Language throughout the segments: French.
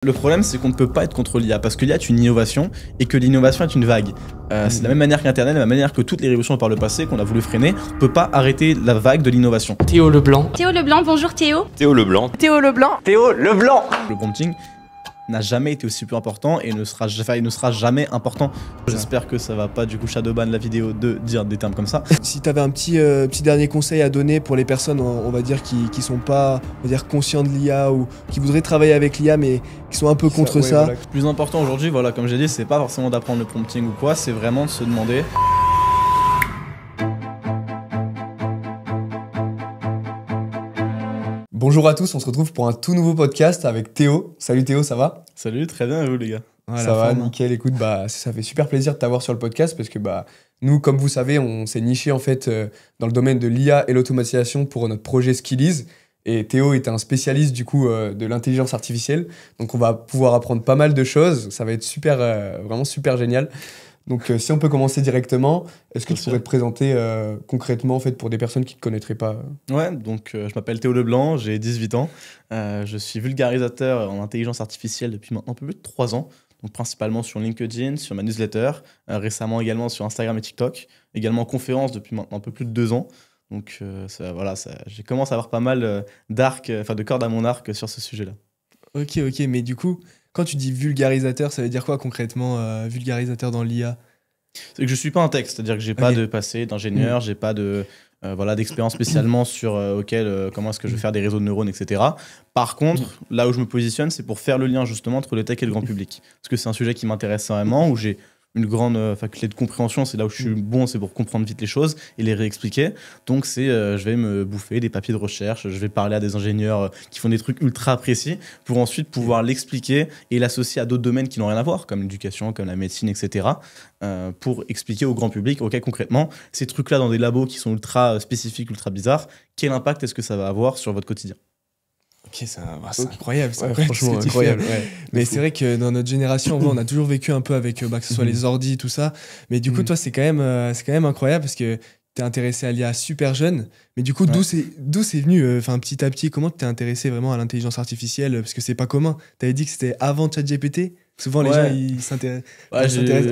Le problème, c'est qu'on ne peut pas être contre l'IA, parce que l'IA est une innovation, et que l'innovation est une vague. C'est de la même manière qu'Internet, de la même manière que toutes les révolutions par le passé qu'on a voulu freiner, on ne peut pas arrêter la vague de l'innovation. Théo Leblanc. Théo Leblanc, bonjour Théo. Théo Leblanc. Théo Leblanc. Théo Leblanc. Le prompting n'a jamais été aussi peu important et ne sera jamais important. J'espère que ça va pas du coup shadowban la vidéo de dire des termes comme ça. Si tu avais un petit dernier conseil à donner pour les personnes, on va dire, qui sont pas, on va dire, conscients de l'IA ou qui voudraient travailler avec l'IA mais qui sont un peu contre ça. Voilà. Le plus important aujourd'hui, voilà, comme j'ai dit, c'est pas forcément d'apprendre le prompting ou quoi, c'est vraiment de se demander. Bonjour à tous, on se retrouve pour un tout nouveau podcast avec Théo. Salut Théo, ça va? Salut, très bien, et vous les gars? Ça va, nickel. Écoute, ça fait super plaisir de t'avoir sur le podcast parce que nous, comme vous savez, on s'est niché en fait dans le domaine de l'IA et l'automatisation pour notre projet Skillies. Et Théo est un spécialiste du coup de l'intelligence artificielle. Donc on va pouvoir apprendre pas mal de choses. Ça va être super, vraiment super génial. Donc si on peut commencer directement, est-ce que tu pourrais te présenter concrètement en fait pour des personnes qui ne te connaîtraient pas? Ouais, donc je m'appelle Théo Leblanc, j'ai 18 ans. Je suis vulgarisateur en intelligence artificielle depuis maintenant un peu plus de 3 ans. Donc principalement sur LinkedIn, sur ma newsletter, récemment également sur Instagram et TikTok, également en conférence depuis maintenant un peu plus de 2 ans. Donc j'ai commencé à avoir pas mal de cordes à mon arc sur ce sujet-là. Ok, mais du coup, quand tu dis vulgarisateur, ça veut dire quoi concrètement, vulgarisateur dans l'IA? C'est que je suis pas un texte, c'est-à-dire que j'ai pas de passé d'ingénieur, j'ai pas de d'expérience spécialement sur comment est-ce que je vais faire des réseaux de neurones, etc. Par contre, là où je me positionne, c'est pour faire le lien justement entre le tech et le grand public. Parce que c'est un sujet qui m'intéresse vraiment, où j'ai une grande faculté de compréhension, c'est là où je suis bon, c'est pour comprendre vite les choses et les réexpliquer. Donc je vais me bouffer des papiers de recherche, je vais parler à des ingénieurs qui font des trucs ultra précis pour ensuite pouvoir l'expliquer et l'associer à d'autres domaines qui n'ont rien à voir, comme l'éducation, comme la médecine, etc. Pour expliquer au grand public, ok, concrètement, ces trucs-là dans des labos qui sont ultra spécifiques, ultra bizarres, quel impact est-ce que ça va avoir sur votre quotidien? Ok, c'est incroyable, c'est franchement incroyable. Ouais. Mais c'est vrai que dans notre génération, on a toujours vécu un peu avec que ce soit les ordis, tout ça. Mais du coup, toi, c'est quand même incroyable parce que t'es intéressé à l'IA super jeune. Mais du coup, d'où c'est venu, petit à petit, comment t'es intéressé vraiment à l'intelligence artificielle? Parce que c'est pas commun. T'avais dit que c'était avant ChatGPT. Souvent, les gens, ils s'intéressent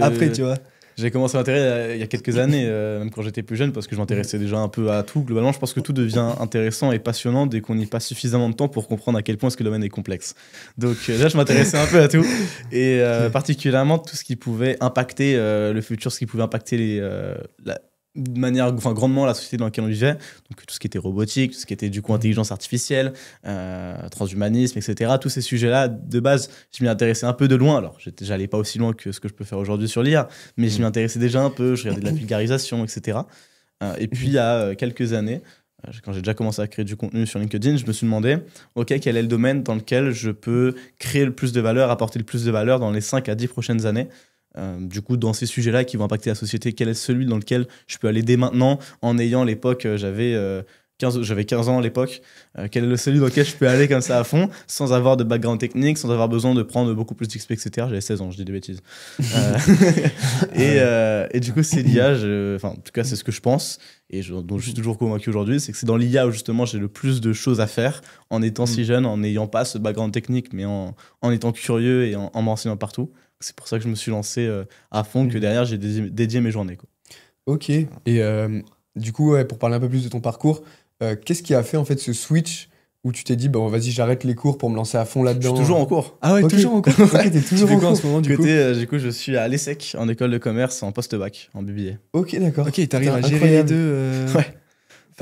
après, tu vois. J'ai commencé à m'intéresser il y a quelques années, même quand j'étais plus jeune, parce que je m'intéressais déjà un peu à tout. Globalement, je pense que tout devient intéressant et passionnant dès qu'on y passe suffisamment de temps pour comprendre à quel point ce que le domaine est complexe. Donc là, je m'intéressais un peu à tout, et particulièrement tout ce qui pouvait impacter le futur, ce qui pouvait impacter de manière grandement la société dans laquelle on vivait, donc tout ce qui était robotique, tout ce qui était du coup intelligence artificielle, transhumanisme, etc. Tous ces sujets-là, de base, je m'y intéressais un peu de loin. Alors, j'allais pas aussi loin que ce que je peux faire aujourd'hui sur l'IA, mais je m'y intéressais déjà un peu, je regardais de la vulgarisation, etc. Et puis, il y a quelques années, quand j'ai déjà commencé à créer du contenu sur LinkedIn, je me suis demandé, ok, quel est le domaine dans lequel je peux créer le plus de valeur, apporter le plus de valeur dans les 5 à 10 prochaines années. Du coup, dans ces sujets-là qui vont impacter la société, quel est celui dans lequel je peux aller dès maintenant en ayant l'époque, j'avais 15 ans à l'époque, quel est celui dans lequel je peux aller comme ça à fond, sans avoir de background technique, sans avoir besoin de prendre beaucoup plus d'XP, etc. J'avais 16 ans, je dis des bêtises. Et du coup, c'est l'IA, en tout cas, c'est ce que je pense, et dont je suis toujours convaincu aujourd'hui, c'est que c'est dans l'IA où justement j'ai le plus de choses à faire, en étant si jeune, en n'ayant pas ce background technique, mais en étant curieux et en m'enseignant partout. C'est pour ça que je me suis lancé à fond, que derrière j'ai dédié mes journées, quoi. Ok, et du coup, pour parler un peu plus de ton parcours, qu'est-ce qui a fait en fait ce switch où tu t'es dit, vas-y, j'arrête les cours pour me lancer à fond là-dedans? Je suis toujours en cours. Ah ouais, okay. Toujours en cours. Ok, t'es toujours en cours en ce moment, du coup. Du coup, je suis à l'ESSEC, en école de commerce, en post-bac, en BBA. Ok, d'accord. Ok, t'arrives à gérer les deux. Ouais.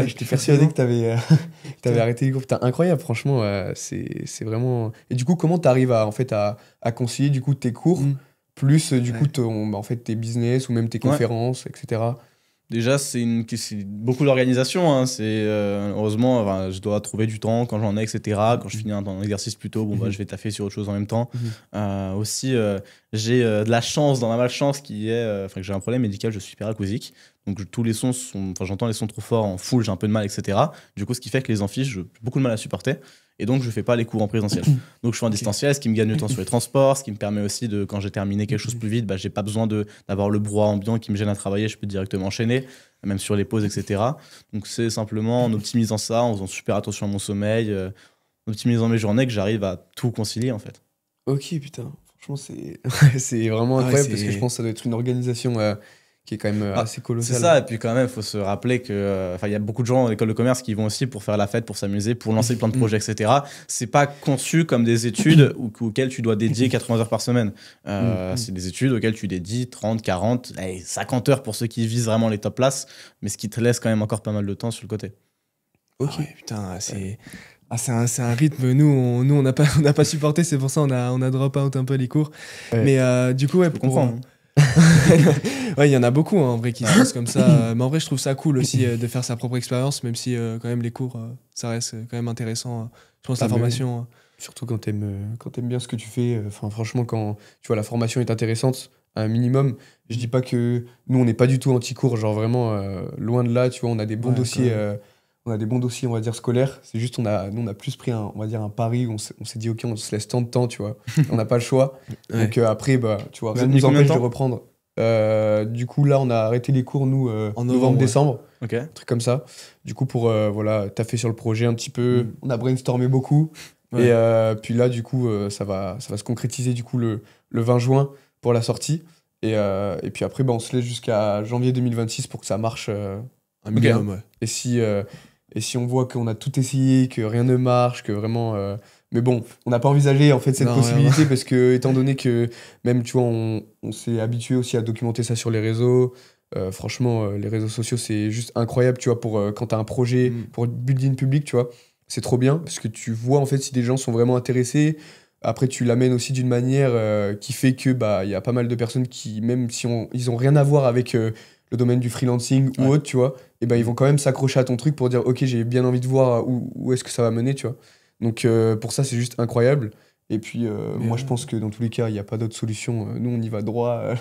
J'étais persuadé que t'avais arrêté les cours. Putain, incroyable, franchement, c'est vraiment... Et du coup, comment t'arrives à concilier du coup tes cours plus du coup tes business ou même tes conférences, etc. Déjà, c'est beaucoup d'organisation. Hein. Heureusement, je dois trouver du temps quand j'en ai, etc. Quand je finis un exercice plus tôt, je vais taffer sur autre chose en même temps. Aussi, j'ai de la chance dans ma malchance qui est que j'ai un problème médical, je suis hyperacousique. Donc tous les sons j'entends les sons trop forts en full, j'ai un peu de mal, etc. Du coup, ce qui fait que les amphis, j'ai beaucoup de mal à supporter. Et donc, je fais pas les cours en présentiel. Donc, je fais en distanciel, ce qui me gagne du temps sur les transports, ce qui me permet aussi quand j'ai terminé quelque chose plus vite, j'ai pas besoin d'avoir le brouhaha ambiant qui me gêne à travailler, je peux directement enchaîner, même sur les pauses, etc. Donc, c'est simplement en optimisant ça, en faisant super attention à mon sommeil, en optimisant mes journées, que j'arrive à tout concilier, en fait. Ok, putain. Franchement, c'est c'est vraiment Ah ouais, incroyable parce que c'est- je pense que ça doit être une organisation qui est quand même assez C'est colossale. ça, et puis quand même, il faut se rappeler que, enfin, il y a beaucoup de gens en école de commerce qui vont aussi pour faire la fête, pour s'amuser, pour lancer plein de projets, etc. C'est pas conçu comme des études auxquelles tu dois dédier 80 heures par semaine. C'est des études auxquelles tu dédies 30, 40, allez, 50 heures pour ceux qui visent vraiment les top places, mais ce qui te laisse quand même encore pas mal de temps sur le côté. Ok. Ah ouais, putain, c'est. Ah, c'est un rythme, nous on n'a pas, on n'a pas supporté, c'est pour ça on a drop out un peu les cours. Ouais. Mais du coup, ouais, Je peux comprendre. ouais, il y en a beaucoup hein, en vrai qui se passent comme ça. Mais en vrai, je trouve ça cool aussi de faire sa propre expérience, même si quand même les cours, ça reste quand même intéressant. Je pense Ah, la mais formation. Surtout quand t'aimes bien ce que tu fais. Enfin, franchement, quand tu vois la formation est intéressante, à un minimum. Je dis pas que nous, on n'est pas du tout anti-cours, genre vraiment loin de là. Tu vois, on a des bons Ouais, dossiers. quand même. On a des bons dossiers, on va dire, scolaires. C'est juste, nous, on a plus pris on va dire, un pari où on s'est dit, OK, on se laisse tant de temps, tu vois. On n'a pas le choix. Ouais. Donc après, bah, tu vois, Vous rien avez ne mis nous combien de empêche de temps reprendre. Du coup, là, on a arrêté les cours, nous, En novembre, novembre-décembre, Ok. un truc comme ça. Du coup, pour voilà, taffer sur le projet un petit peu, on a brainstormé beaucoup. Ouais. Et puis là, du coup, ça va se concrétiser du coup, le 20 juin pour la sortie. Et puis après, bah, on se laisse jusqu'à janvier 2026 pour que ça marche. Un minimum, ouais. Et si on voit qu'on a tout essayé, que rien ne marche, que vraiment. Mais bon, on n'a pas envisagé en fait cette Non, possibilité parce que, étant donné que même, tu vois, on s'est habitué aussi à documenter ça sur les réseaux. Franchement, les réseaux sociaux, c'est juste incroyable, tu vois, pour quand tu as un projet, pour building public, tu vois. C'est trop bien parce que tu vois en fait si des gens sont vraiment intéressés. Après, tu l'amènes aussi d'une manière qui fait que bah il y a pas mal de personnes qui, même si ils ont rien à voir avec le domaine du freelancing ou Ouais. autre, tu vois, et ben ils vont quand même s'accrocher à ton truc pour dire ok, j'ai bien envie de voir où est-ce que ça va mener, tu vois. Donc pour ça, c'est juste incroyable. Et puis moi, je pense que dans tous les cas, il n'y a pas d'autre solution. Nous, on y va droit.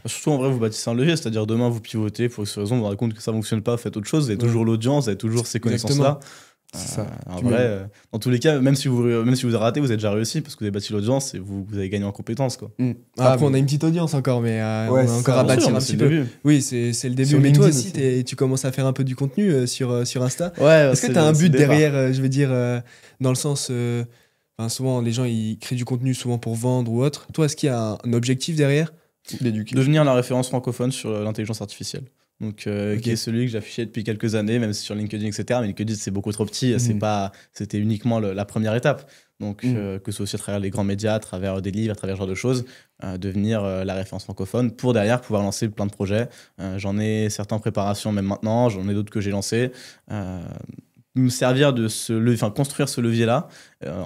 Surtout en vrai, vous bâtissez un levier, c'est-à-dire demain vous pivotez pour X raison, vous vous rendez compte que ça fonctionne pas, faites autre chose, vous avez toujours l'audience, vous avez toujours ces connaissances-là. C'est ça. En Puis vrai, dans tous les cas, même si vous avez raté, vous avez déjà réussi parce que vous avez bâti l'audience et vous avez gagné en compétences, quoi. Après, on a une petite audience encore, mais Ouais, on a c'est encore ça, à bien bâtir sûr, un mais petit c'est peu. le début. Oui, c'est le début. Sur Mais toi LinkedIn aussi, tu commences à faire un peu du contenu sur Insta. Ouais, Est-ce que tu as un but derrière, je veux dire, dans le sens. Enfin, souvent, les gens, ils créent du contenu souvent pour vendre ou autre. Toi, est-ce qu'il y a un objectif derrière? d'éduquer. Devenir la référence francophone sur l'intelligence artificielle. Donc, Ok. qui est celui que j'affichais depuis quelques années, même si sur LinkedIn, etc. Mais LinkedIn, c'est beaucoup trop petit. C'était uniquement la première étape. Donc, que ce soit aussi à travers les grands médias, à travers des livres, à travers ce genre de choses, devenir la référence francophone pour derrière pouvoir lancer plein de projets. J'en ai certains en préparation même maintenant, j'en ai d'autres que j'ai lancés. Me servir de construire ce levier-là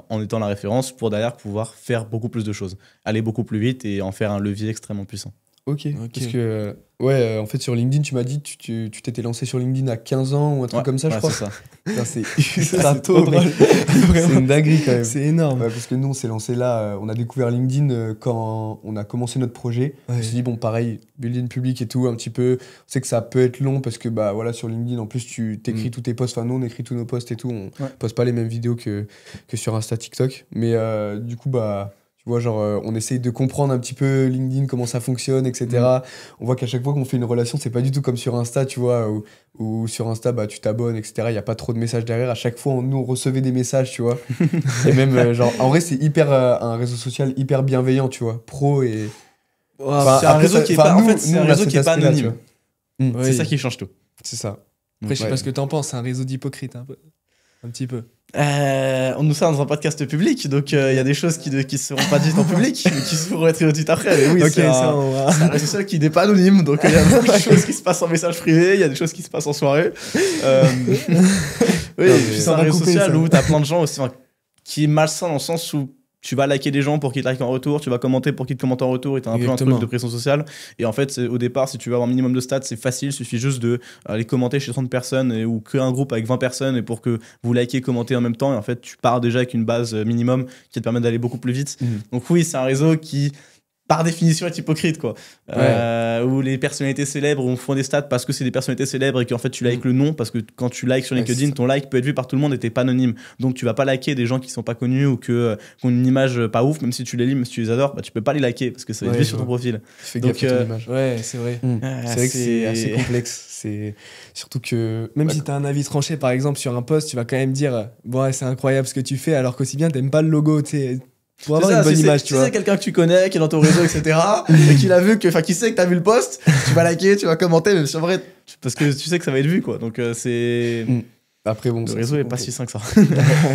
en étant la référence pour derrière pouvoir faire beaucoup plus de choses, aller beaucoup plus vite et en faire un levier extrêmement puissant. Ok. Parce que, ouais, en fait, sur LinkedIn, tu m'as dit, tu t'étais lancé sur LinkedIn à 15 ans ou un truc comme ça, je crois. C'est ça. Putain, c'est Ça, ultra c'est trop tôt, drôle. mec. C'est une dinguerie quand même. C'est énorme. Ouais, parce que nous, on s'est lancé là, on a découvert LinkedIn quand on a commencé notre projet. Ouais. On s'est dit, bon, pareil, building public et tout, un petit peu. On sait que ça peut être long parce que, bah voilà, sur LinkedIn, en plus, tu t'écris tous tes posts. Enfin, nous, on écrit tous nos posts et tout. On poste pas les mêmes vidéos que sur Insta, TikTok. Mais du coup, bah. Tu vois, genre, on essaye de comprendre un petit peu LinkedIn, comment ça fonctionne, etc. On voit qu'à chaque fois qu'on fait une relation, c'est pas du tout comme sur Insta, tu vois, où sur Insta, bah, tu t'abonnes, etc. Il n'y a pas trop de messages derrière. À chaque fois, nous, on recevait des messages, tu vois. Et même, genre, en vrai, c'est hyper un réseau social hyper bienveillant, tu vois, pro et. Enfin, c'est un après, réseau ça- qui est enfin, pas, en nous- fait, c'est nous, un on a réseau cet qui est pas aspect-là, anonyme. tu vois. C'est ça qui change tout. C'est ça. Après, je sais Ouais. pas ce que t'en penses, c'est un réseau d'hypocrites, un peu. Un petit peu. On nous sort dans un podcast public, donc il y a des choses qui ne seront pas dites en public, mais qui seront être dites après. Mais oui, Ok, c'est ça, un, on va. c'est un réseau social qui n'est pas anonyme, donc il y a beaucoup de choses qui se passent en message privé, il y a des choses qui se passent en soirée. Oui, et puis c'est ça un va réseau couper, social ça. où t'as plein de gens aussi, qui est malsain dans le sens où tu vas liker des gens pour qu'ils te likent en retour, tu vas commenter pour qu'ils te commentent en retour, et t'as un peu un Exactement. truc de pression sociale. Et en fait, au départ, si tu veux avoir un minimum de stats, c'est facile, il suffit juste de les commenter chez 30 personnes ou créer un groupe avec 20 personnes et pour que vous likez, commentez en même temps. Et en fait, tu pars déjà avec une base minimum qui te permet d'aller beaucoup plus vite. Donc oui, c'est un réseau qui, par définition, est hypocrite, quoi. Où les personnalités célèbres font des stats parce que c'est des personnalités célèbres et qu'en fait tu likes le nom, parce que quand tu likes sur Ouais, LinkedIn, c'est ton like peut être vu par tout le monde et t'es pas anonyme. Donc tu vas pas liker des gens qui sont pas connus ou qui ont une image pas ouf, même si tu les lis, même si tu les adores, bah, tu peux pas les liker parce que ça va être Ouais, vu sur ton profil. Fais Donc, gaffe à ton image. Ouais, c'est vrai. C'est vrai que c'est assez complexe. C'est surtout que. Même bah, si t'as un avis tranché, par exemple, sur un post, tu vas quand même dire bon, ouais, c'est incroyable ce que tu fais, alors qu'aussi bien, t'aimes pas le logo, tu sais. Pour avoir une bonne image, tu vois. Si c'est quelqu'un que tu connais, qui est dans ton réseau, etc., et qu'il a vu que, enfin, qui sait que t'as vu le post, tu vas liker, tu vas commenter, même si en vrai, parce que tu sais que ça va être vu, quoi. Donc, c'est. Après, bon, Le ça, réseau c'est est pas compliqué. si sain que ça.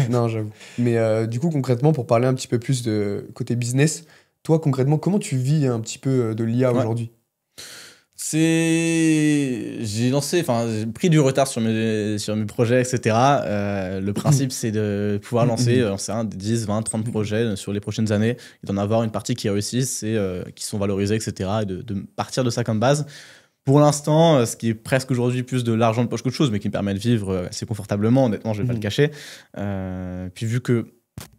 Non, j'avoue. Mais du coup, concrètement, pour parler un petit peu plus de côté business, toi, concrètement, comment tu vis un petit peu de l'IA Ouais. aujourd'hui? J'ai pris du retard sur mes projets, etc. Le principe, c'est de pouvoir lancer, des 10, 20, 30 projets sur les prochaines années, et d'en avoir une partie qui réussissent et qui sont valorisés, etc. Et de partir de ça comme base. Pour l'instant, ce qui est presque aujourd'hui plus de l'argent de poche qu'autre chose, mais qui me permet de vivre assez confortablement, honnêtement, je vais pas le cacher. Puis vu que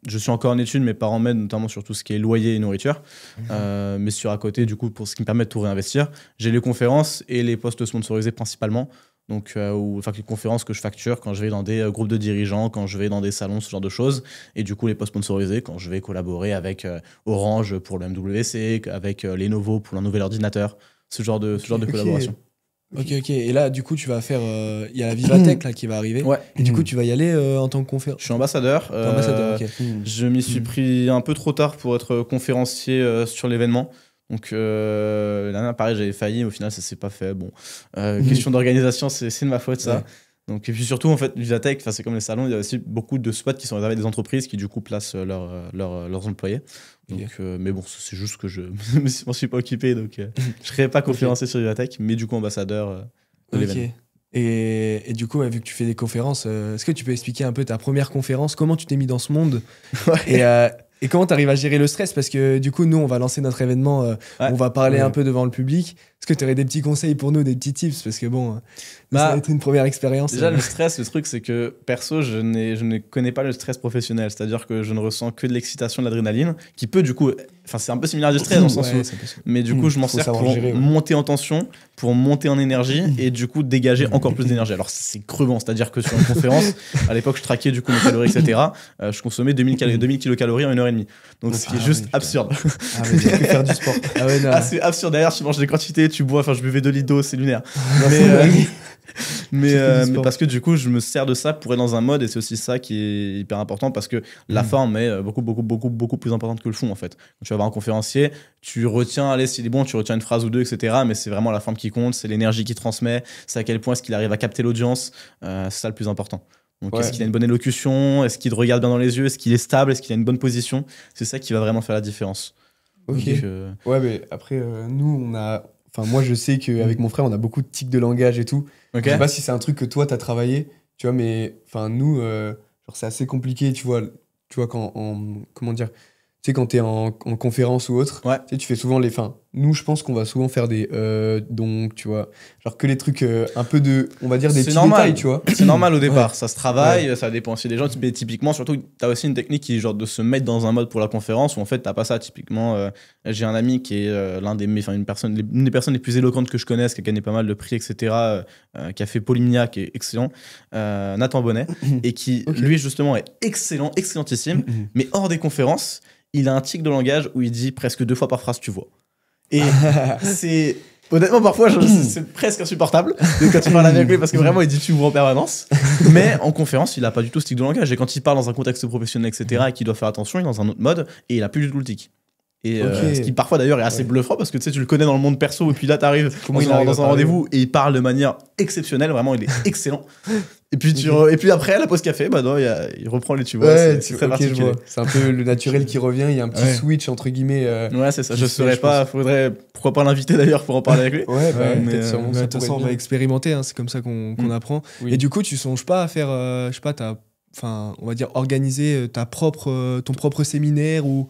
je suis encore en études, mes parents m'aident notamment sur tout ce qui est loyer et nourriture. Mais sur à côté, du coup, pour ce qui me permet de tout réinvestir, j'ai les conférences et les postes sponsorisés principalement. Donc, les conférences que je facture quand je vais dans des groupes de dirigeants, quand je vais dans des salons, ce genre de choses. Et du coup, les postes sponsorisés quand je vais collaborer avec Orange pour le MWC, avec Lenovo pour leur nouvel ordinateur, ce genre de collaboration. Ok. Et là, du coup, tu vas faire. Il y a la Vivatech là, qui va arriver. Ouais. Et du coup, tu vas y aller en tant que conférencier. Je suis ambassadeur. Ambassadeur, ok. Je m'y suis pris un peu trop tard pour être conférencier sur l'événement. Donc, là, pareil, j'avais failli. Au final, ça s'est pas fait. Bon, question d'organisation, c'est de ma faute, ça. Ouais. Donc, et puis surtout, en fait, Vivatech, c'est comme les salons, il y a aussi beaucoup de spots qui sont réservés à des entreprises qui, du coup, placent leurs employés. Donc, mais bon, c'est juste que je m'en suis pas occupé. Donc, je serai pas conférencier sur Vivatech, mais du coup, ambassadeur de l'événement. Et du coup, vu que tu fais des conférences, est-ce que tu peux expliquer un peu ta première conférence, comment tu t'es mis dans ce monde et comment tu arrives à gérer le stress? Parce que du coup, nous, on va lancer notre événement, on va parler un peu devant le public. Est-ce que tu aurais des petits conseils pour nous, des petits tips? Parce que bon, ça va être une première expérience. Déjà, le stress, le truc, c'est que perso, je ne connais pas le stress professionnel. C'est-à-dire que je ne ressens que de l'excitation, de l'adrénaline, qui peut du coup. Enfin, c'est un peu similaire du stress dans le sens où. Mais du coup, je m'en sers pour monter en tension, pour monter en énergie et du coup dégager encore plus d'énergie. Alors, c'est crevant. C'est-à-dire que sur une conférence, à l'époque, je traquais du coup mes calories, etc. Je consommais 2000 kilocalories en 1h30. Donc, ce qui est juste absurde. Ah, mais tu peux faire du sport. C'est absurde. D'ailleurs, tu manges des quantités, tu bois. Enfin, je buvais 2 litres d'eau, c'est lunaire. Mais parce que du coup, je me sers de ça pour être dans un mode et c'est aussi ça qui est hyper important parce que la forme est beaucoup plus importante que le fond en fait. Quand tu vas voir un conférencier, tu retiens, allez, s'il est bon, tu retiens une phrase ou deux, etc. Mais c'est vraiment la forme qui compte, c'est l'énergie qu'il transmet, c'est à quel point est-ce qu'il arrive à capter l'audience, c'est ça le plus important. Donc, est-ce qu'il a une bonne élocution, est-ce qu'il te regarde bien dans les yeux, est-ce qu'il est stable, est-ce qu'il a une bonne position? C'est ça qui va vraiment faire la différence. Ok. Donc, ouais, mais après, nous, on a. Enfin, moi, je sais qu'avec mon frère, on a beaucoup de tics de langage et tout. Je sais pas si c'est un truc que toi, t'as travaillé, tu vois, mais enfin, nous, genre, c'est assez compliqué, tu vois quand comment dire, tu sais, quand t'es en conférence ou autre, tu sais, tu fais souvent les fins. Nous, je pense qu'on va souvent faire des donc, tu vois, genre que les trucs un peu de, on va dire des petits détails, tu vois. C'est normal au départ, ça se travaille, ça dépend aussi des gens, mais typiquement, surtout, t'as aussi une technique qui est genre de se mettre dans un mode pour la conférence où en fait, t'as pas ça, typiquement. J'ai un ami qui est une des personnes les plus éloquentes que je connaisse, qui a gagné pas mal de prix, etc., qui a fait Polymnia, qui est excellent, Nathan Bonnet, et qui, lui, justement, est excellentissime, mais hors des conférences, il a un tic de langage où il dit presque 2 fois par phrase, tu vois. Et c'est honnêtement parfois c'est presque insupportable quand tu parles avec lui parce que vraiment il dit tu vois en permanence, mais en conférence il a pas du tout ce tic de langage et quand il parle dans un contexte professionnel etc et qu'il doit faire attention il est dans un autre mode et il a plus du tout le tic. Et ce qui parfois d'ailleurs est assez bluffant parce que tu sais tu le connais dans le monde perso et puis là t'arrives dans un rendez-vous et il parle de manière exceptionnelle, vraiment il est excellent. Et puis, et puis après, à la pause café, bah non, il reprend les tu vois. Ouais, c'est très particulier. C'est un peu le naturel qui revient, il y a un petit switch entre guillemets. Ouais, c'est ça, je saurais pas, faudrait pourquoi pas l'inviter d'ailleurs pour en parler avec lui. Ouais, peut-être sûrement. De toute façon, on va expérimenter, hein, c'est comme ça qu'on apprend. Oui. Et du coup, tu songes pas à faire, je sais pas, on va dire, organiser ton propre séminaire ou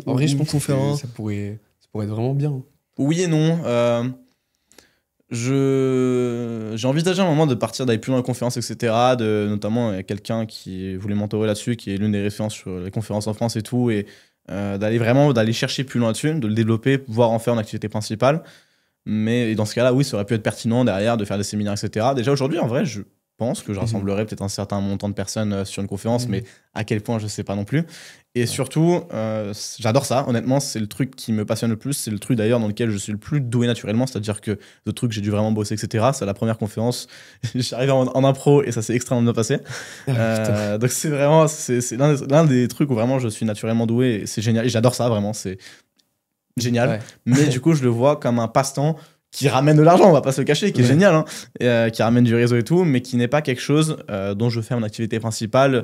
en vrai, je pense conférence. Ça pourrait être vraiment bien. Oui et non. J'ai envisagé un moment de partir d'aller plus loin en conférences, etc. Notamment, il y a quelqu'un qui voulait mentorer là-dessus, qui est l'une des références sur les conférences en France et tout, et d'aller chercher plus loin dessus, de le développer, voire en faire une activité principale. Mais dans ce cas-là, oui, ça aurait pu être pertinent derrière de faire des séminaires, etc. Déjà aujourd'hui, en vrai, pense que je rassemblerai peut-être un certain montant de personnes sur une conférence, mais à quel point, je sais pas non plus. Et surtout, j'adore ça. Honnêtement, c'est le truc qui me passionne le plus. C'est le truc d'ailleurs dans lequel je suis le plus doué naturellement. C'est-à-dire que le truc, j'ai dû vraiment bosser, etc. C'est la première conférence. J'arrive en impro et ça s'est extrêmement bien passé. Donc c'est vraiment, c'est l'un des trucs où vraiment je suis naturellement doué. Et c'est génial. Et j'adore ça, vraiment. C'est génial. Ouais. Mais du coup, je le vois comme un passe-temps qui ramène de l'argent, on va pas se le cacher, qui est génial, hein, et, qui ramène du réseau et tout, mais qui n'est pas quelque chose dont je fais mon activité principale,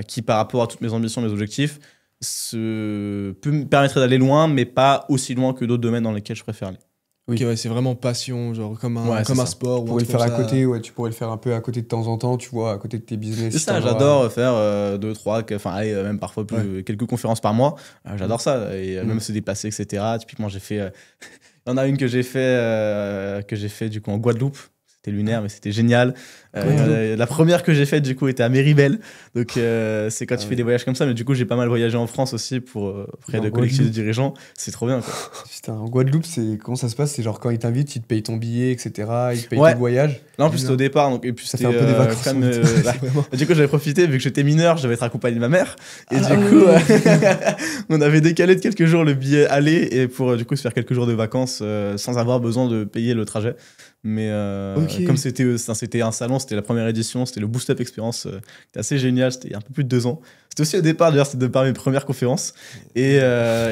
qui par rapport à toutes mes ambitions, mes objectifs, peut me permettre d'aller loin, mais pas aussi loin que d'autres domaines dans lesquels je préfère aller. Oui, okay, c'est vraiment passion, genre comme un sport. Tu pourrais le faire à côté, tu pourrais le faire un peu à côté de temps en temps, tu vois, à côté de tes business. C'est ça, j'adore faire 2, 3, même parfois quelques conférences par mois. J'adore ça, et même se déplacer, etc. Typiquement, j'ai fait... Il y en a une que j'ai fait du coup en Guadeloupe. C'était lunaire, mais c'était génial. La première que j'ai faite, du coup, était à Méribel. Donc, c'est quand tu fais des voyages comme ça. Mais du coup, j'ai pas mal voyagé en France aussi auprès de collectifs de dirigeants. C'est trop bien, quoi. Putain, en Guadeloupe, comment ça se passe? C'est genre quand ils t'invitent, ils te payent ton billet, etc. Ils te payent ton voyage. Là, en plus, c'était au départ. Donc, et puis, ça fait un peu des vacances. Du coup, j'avais profité, vu que j'étais mineur, je devais être accompagné de ma mère. Et du coup, on avait décalé de quelques jours le billet aller et pour du coup se faire quelques jours de vacances sans avoir besoin de payer le trajet. Mais comme c'était un salon, c'était la première édition, c'était le Boost Up Experience, c'était assez génial, c'était il y a un peu plus de 2 ans. C'était aussi au départ, d'ailleurs, c'était mes premières conférences. Et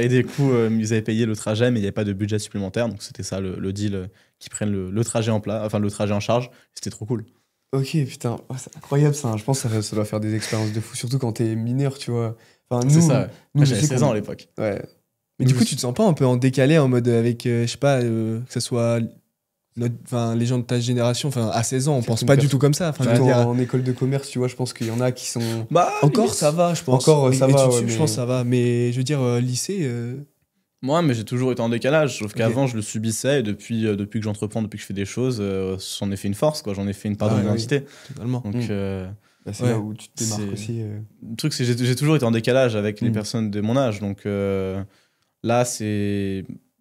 du coup, ils avaient payé le trajet, mais il n'y avait pas de budget supplémentaire. Donc c'était ça le deal, qu'ils prennent le trajet le trajet en charge. C'était trop cool. Ok, putain, c'est incroyable ça. Je pense que ça doit faire des expériences de fou, surtout quand t'es mineur, tu vois. Enfin, c'est ça. Nous, j'avais 16 ans à l'époque. Ouais. Mais du coup, tu te sens pas un peu en décalé, en mode avec, je sais pas, que ce soit les gens de ta génération, à 16 ans, on pense pas du tout comme ça. En école de commerce, tu vois, je pense qu'il y en a qui sont... Encore, ça va, je pense. Encore, ça va, je pense ça va. Mais je veux dire, lycée... Moi, mais j'ai toujours été en décalage, sauf qu'avant, je le subissais, et depuis que j'entreprends, depuis que je fais des choses, j'en ai fait une force, quoi. J'en ai fait une part de mon identité. Totalement. Donc, c'est là où tu te démarques aussi. Le truc, c'est que j'ai toujours été en décalage avec les personnes de mon âge. Donc là,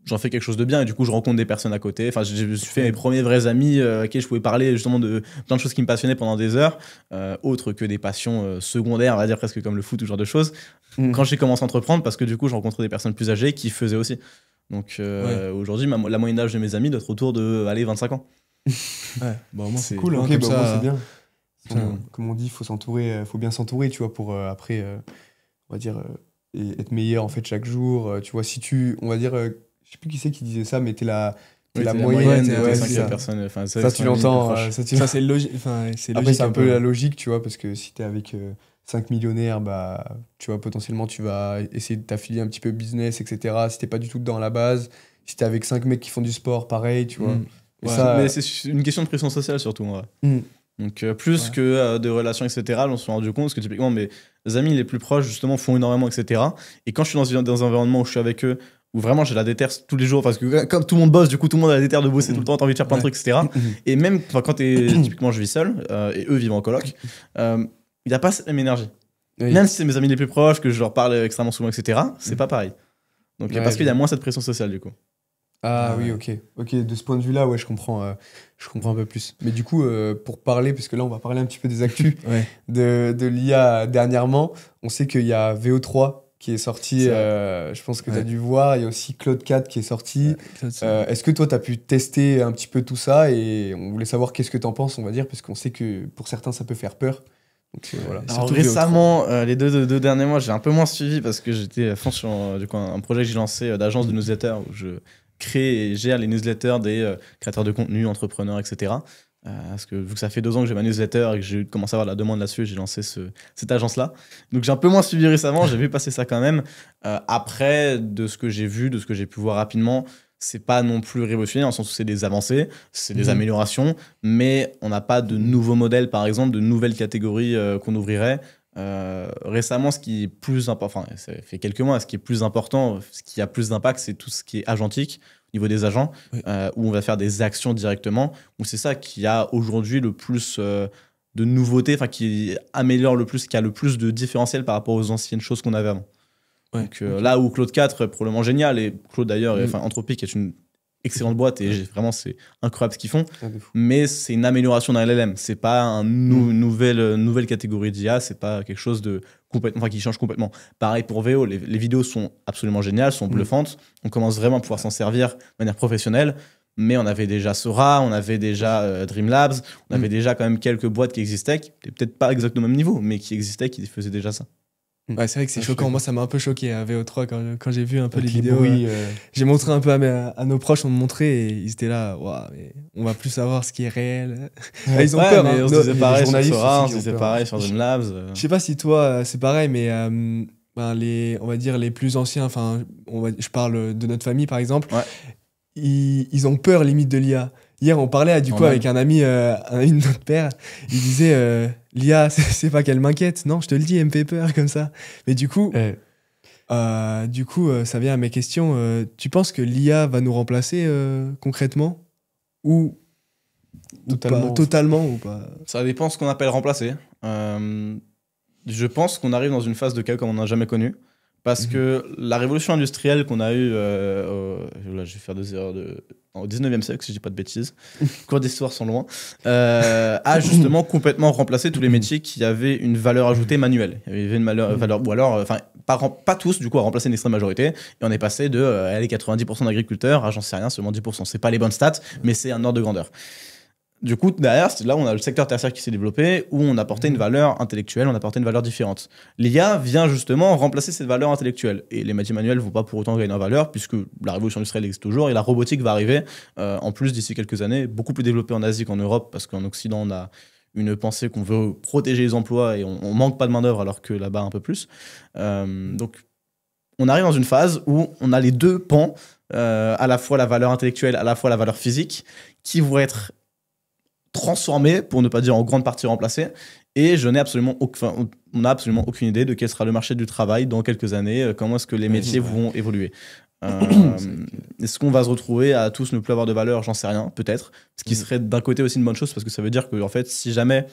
j'en fais quelque chose de bien et du coup je rencontre des personnes à côté. Enfin, je me suis fait mes premiers vrais amis à qui je pouvais parler justement de plein de choses qui me passionnaient pendant des heures, autres que des passions secondaires, on va dire presque comme le foot ou ce genre de choses. Quand j'ai commencé à entreprendre, parce que du coup je rencontrais des personnes plus âgées qui faisaient aussi. Donc aujourd'hui la moyenne d'âge de mes amis doit être autour de 25 ans. C'est cool. Ok, c'est bien. Comme on dit, faut bien s'entourer, tu vois, pour après, on va dire, être meilleur en fait chaque jour. Tu vois, on va dire. Je sais plus qui c'est qui disait ça, mais t'es la moyenne. C'est personnes. Ça, tu l'entends. Ça, c'est logique. Après, c'est un peu la logique, tu vois, parce que si t'es avec 5 millionnaires, tu vois, potentiellement, tu vas essayer de t'affilier un petit peu business, etc. Si t'es pas du tout dedans à la base. Si t'es avec 5 mecs qui font du sport, pareil, tu vois. Mais c'est une question de pression sociale, surtout, en vrai. Donc, que de relations, etc., on s'est rendu compte, parce que typiquement, mes amis les plus proches, justement, font énormément, etc. Et quand je suis dans un environnement où je suis avec eux, où vraiment j'ai la déterre tous les jours, parce que comme tout le monde bosse, du coup tout le monde a la déterre de bosser tout le temps, t'as envie de faire plein de trucs, etc. Et même quand typiquement je vis seul, et eux vivent en coloc, il n'y a pas cette même énergie. Même si c'est mes amis les plus proches, que je leur parle extrêmement souvent, etc., c'est pas pareil. Donc parce qu'il y a moins cette pression sociale, du coup. Oui, ok, de ce point de vue-là, je comprends un peu plus. Mais du coup, pour parler, parce que là, on va parler un petit peu des actus de l'IA dernièrement, on sait qu'il y a VO3 qui est sorti, je pense que tu as dû voir, il y a aussi Claude 4 qui est sorti. Est-ce que toi, tu as pu tester un petit peu tout ça et on voulait savoir qu'est-ce que tu en penses, on va dire, parce qu'on sait que pour certains, ça peut faire peur. Donc, voilà. Alors récemment, les deux derniers mois, j'ai un peu moins suivi parce que j'étais à fond sur un projet que j'ai lancé d'agence de newsletter où je crée et gère les newsletters des créateurs de contenu, entrepreneurs, etc. Parce que vu que ça fait 2 ans que j'ai ma newsletter et que j'ai commencé à avoir la demande là-dessus, j'ai lancé cette agence-là. Donc j'ai un peu moins suivi récemment, j'ai vu passer ça quand même. Après, de ce que j'ai vu, de ce que j'ai pu voir rapidement, c'est pas non plus révolutionnaire, dans le sens où c'est des avancées, c'est des améliorations, mais on n'a pas de nouveaux modèles, par exemple, de nouvelles catégories qu'on ouvrirait. Récemment, ce qui est plus important, ça fait quelques mois, ce qui est plus important, ce qui a plus d'impact, c'est tout ce qui est agentique au niveau des agents, où on va faire des actions directement, où c'est ça qui a aujourd'hui le plus de nouveautés, qui améliore le plus, qui a le plus de différentiel par rapport aux anciennes choses qu'on avait avant. Donc là où Claude 4 est probablement génial, et Claude d'ailleurs, Anthropic est une excellente boîte et vraiment, c'est incroyable ce qu'ils font. Ah, de fou. Mais c'est une amélioration d'un LLM. C'est pas une nouvelle catégorie d'IA. C'est pas quelque chose de complètement, enfin, qui change complètement. Pareil pour VO. Les vidéos sont absolument géniales, sont bluffantes. On commence vraiment à pouvoir s'en servir de manière professionnelle. Mais on avait déjà Sora, on avait déjà Dreamlabs, on avait déjà quand même quelques boîtes qui existaient, qui n'étaient peut-être pas exactement au même niveau, mais qui existaient, qui faisaient déjà ça. Ouais, c'est vrai que c'est choquant. Moi, ça m'a un peu choqué à VO3 quand j'ai vu un peu Avec les vidéos. bruits, J'ai montré un peu à nos proches, on me montrait et ils étaient là, waouh, mais on va plus savoir ce qui est réel. Ah, ils ont peur. Mais Hein. on se disait les pareil sur journalistes Sora, on aussi se qui disait ont peur. pareil sur Dreamlabs. Je sais pas si toi, c'est pareil, mais on va dire les plus anciens, enfin, je parle de notre famille par exemple, Ouais. ils ont peur limite de l'IA. Hier, on parlait du coup avec un ami, une de notre père, il disait l'IA, c'est pas qu'elle m'inquiète, non, je te le dis, elle me fait peur comme ça. Mais du coup, ça vient à mes questions. Tu penses que l'IA va nous remplacer concrètement ou totalement ou pas? Ça dépend ce qu'on appelle remplacer. Je pense qu'on arrive dans une phase de chaos comme on n'a jamais connu. Parce que la révolution industrielle qu'on a eue, là je vais faire des erreurs au 19e siècle, si je dis pas de bêtises, cours d'histoire sont loin, a justement complètement remplacé tous les métiers qui avaient une valeur ajoutée manuelle. Il y avait une valeur, ou alors, enfin, pas tous, du coup, à remplacer une extrême majorité. Et on est passé de 90% d'agriculteurs à, j'en sais rien, seulement 10%. C'est pas les bonnes stats, mais c'est un ordre de grandeur. Du coup, derrière, là, on a le secteur tertiaire qui s'est développé, où on apportait une valeur intellectuelle, on apportait une valeur différente. L'IA vient justement remplacer cette valeur intellectuelle. Et les métiers manuels ne vont pas pour autant gagner en valeur, puisque la révolution industrielle existe toujours, et la robotique va arriver, en plus, d'ici quelques années, beaucoup plus développée en Asie qu'en Europe, parce qu'en Occident, on a une pensée qu'on veut protéger les emplois, et on manque pas de main-d'œuvre, alors que là-bas, un peu plus. Donc, on arrive dans une phase où on a les deux pans, à la fois la valeur intellectuelle, à la fois la valeur physique, qui vont être transformé, pour ne pas dire en grande partie remplacé, et on n'a absolument aucune idée de quel sera le marché du travail dans quelques années, comment est-ce que les métiers vont évoluer. Est-ce qu'on va se retrouver à tous ne plus avoir de valeur? J'en sais rien, peut-être. Ce qui serait d'un côté aussi une bonne chose, parce que ça veut dire que en fait, si jamais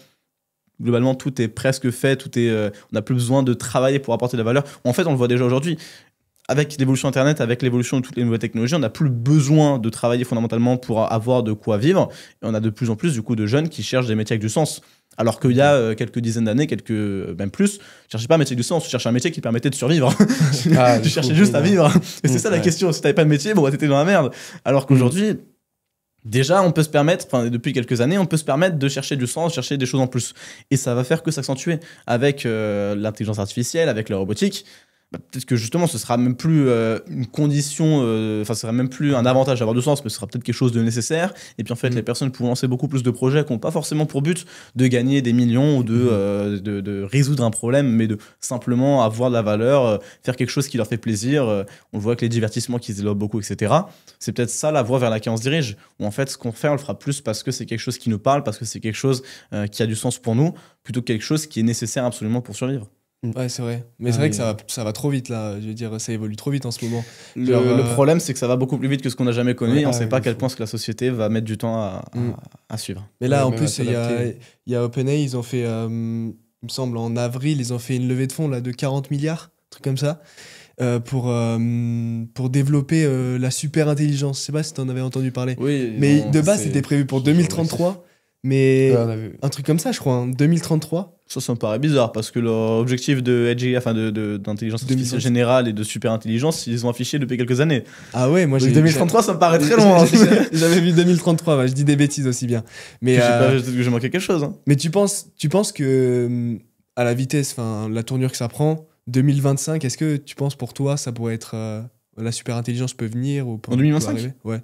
globalement tout est presque fait, on n'a plus besoin de travailler pour apporter de la valeur. En fait, on le voit déjà aujourd'hui. Avec l'évolution Internet, avec l'évolution de toutes les nouvelles technologies, on n'a plus besoin de travailler fondamentalement pour avoir de quoi vivre. Et on a de plus en plus du coup de jeunes qui cherchent des métiers avec du sens. Alors qu'il y a quelques dizaines d'années, même plus, je cherchais pas un métier du sens, je cherchais un métier qui permettait de survivre. Tu cherchais juste à vivre. Et c'est ça la question. Si t'avais pas de métier, bon, bah, t'étais dans la merde. Alors qu'aujourd'hui, déjà, on peut se permettre, depuis quelques années, on peut se permettre de chercher du sens, chercher des choses en plus. Et ça va faire que s'accentuer avec l'intelligence artificielle, avec la robotique. Peut-être que justement ce sera même plus une condition, ce sera même plus un avantage d'avoir du sens, mais ce sera peut-être quelque chose de nécessaire. Et puis en fait, les personnes pourront lancer beaucoup plus de projets qui n'ont pas forcément pour but de gagner des millions ou de résoudre un problème, mais de simplement avoir de la valeur, faire quelque chose qui leur fait plaisir. On le voit avec les divertissements qui se développent beaucoup, etc. C'est peut-être ça la voie vers laquelle on se dirige, où en fait ce qu'on fait, on le fera plus parce que c'est quelque chose qui nous parle, parce que c'est quelque chose qui a du sens pour nous, plutôt que quelque chose qui est nécessaire absolument pour survivre. Ouais, c'est vrai. Mais c'est vrai que ça va trop vite là. Je veux dire, ça évolue trop vite en ce moment. Le problème, c'est que ça va beaucoup plus vite que ce qu'on n'a jamais connu. On ne sait pas à quel point que la société va mettre du temps à suivre. Mais là, en plus, il y a OpenAI, ils ont fait, il me semble, en avril, ils ont fait une levée de fonds là, de 40 milliards, un truc comme ça, pour développer la super intelligence. Je sais pas si tu en avais entendu parler. Oui, mais de base, c'était prévu pour 2033. Mais un truc comme ça, je crois, hein, 2033. Ça me paraît bizarre parce que l'objectif d'intelligence artificielle générale et de super intelligence, ils ont affiché depuis quelques années. Ah ouais, moi j'ai 2033, ça me paraît très loin. J'avais vu 2033, ouais, je dis des bêtises aussi bien. Mais peut-être que j'ai manqué quelque chose. Hein. Mais tu penses que à la vitesse, la tournure que ça prend, 2025, est-ce que tu penses pour toi ça pourrait être la super intelligence peut venir ou en 2025 ouais.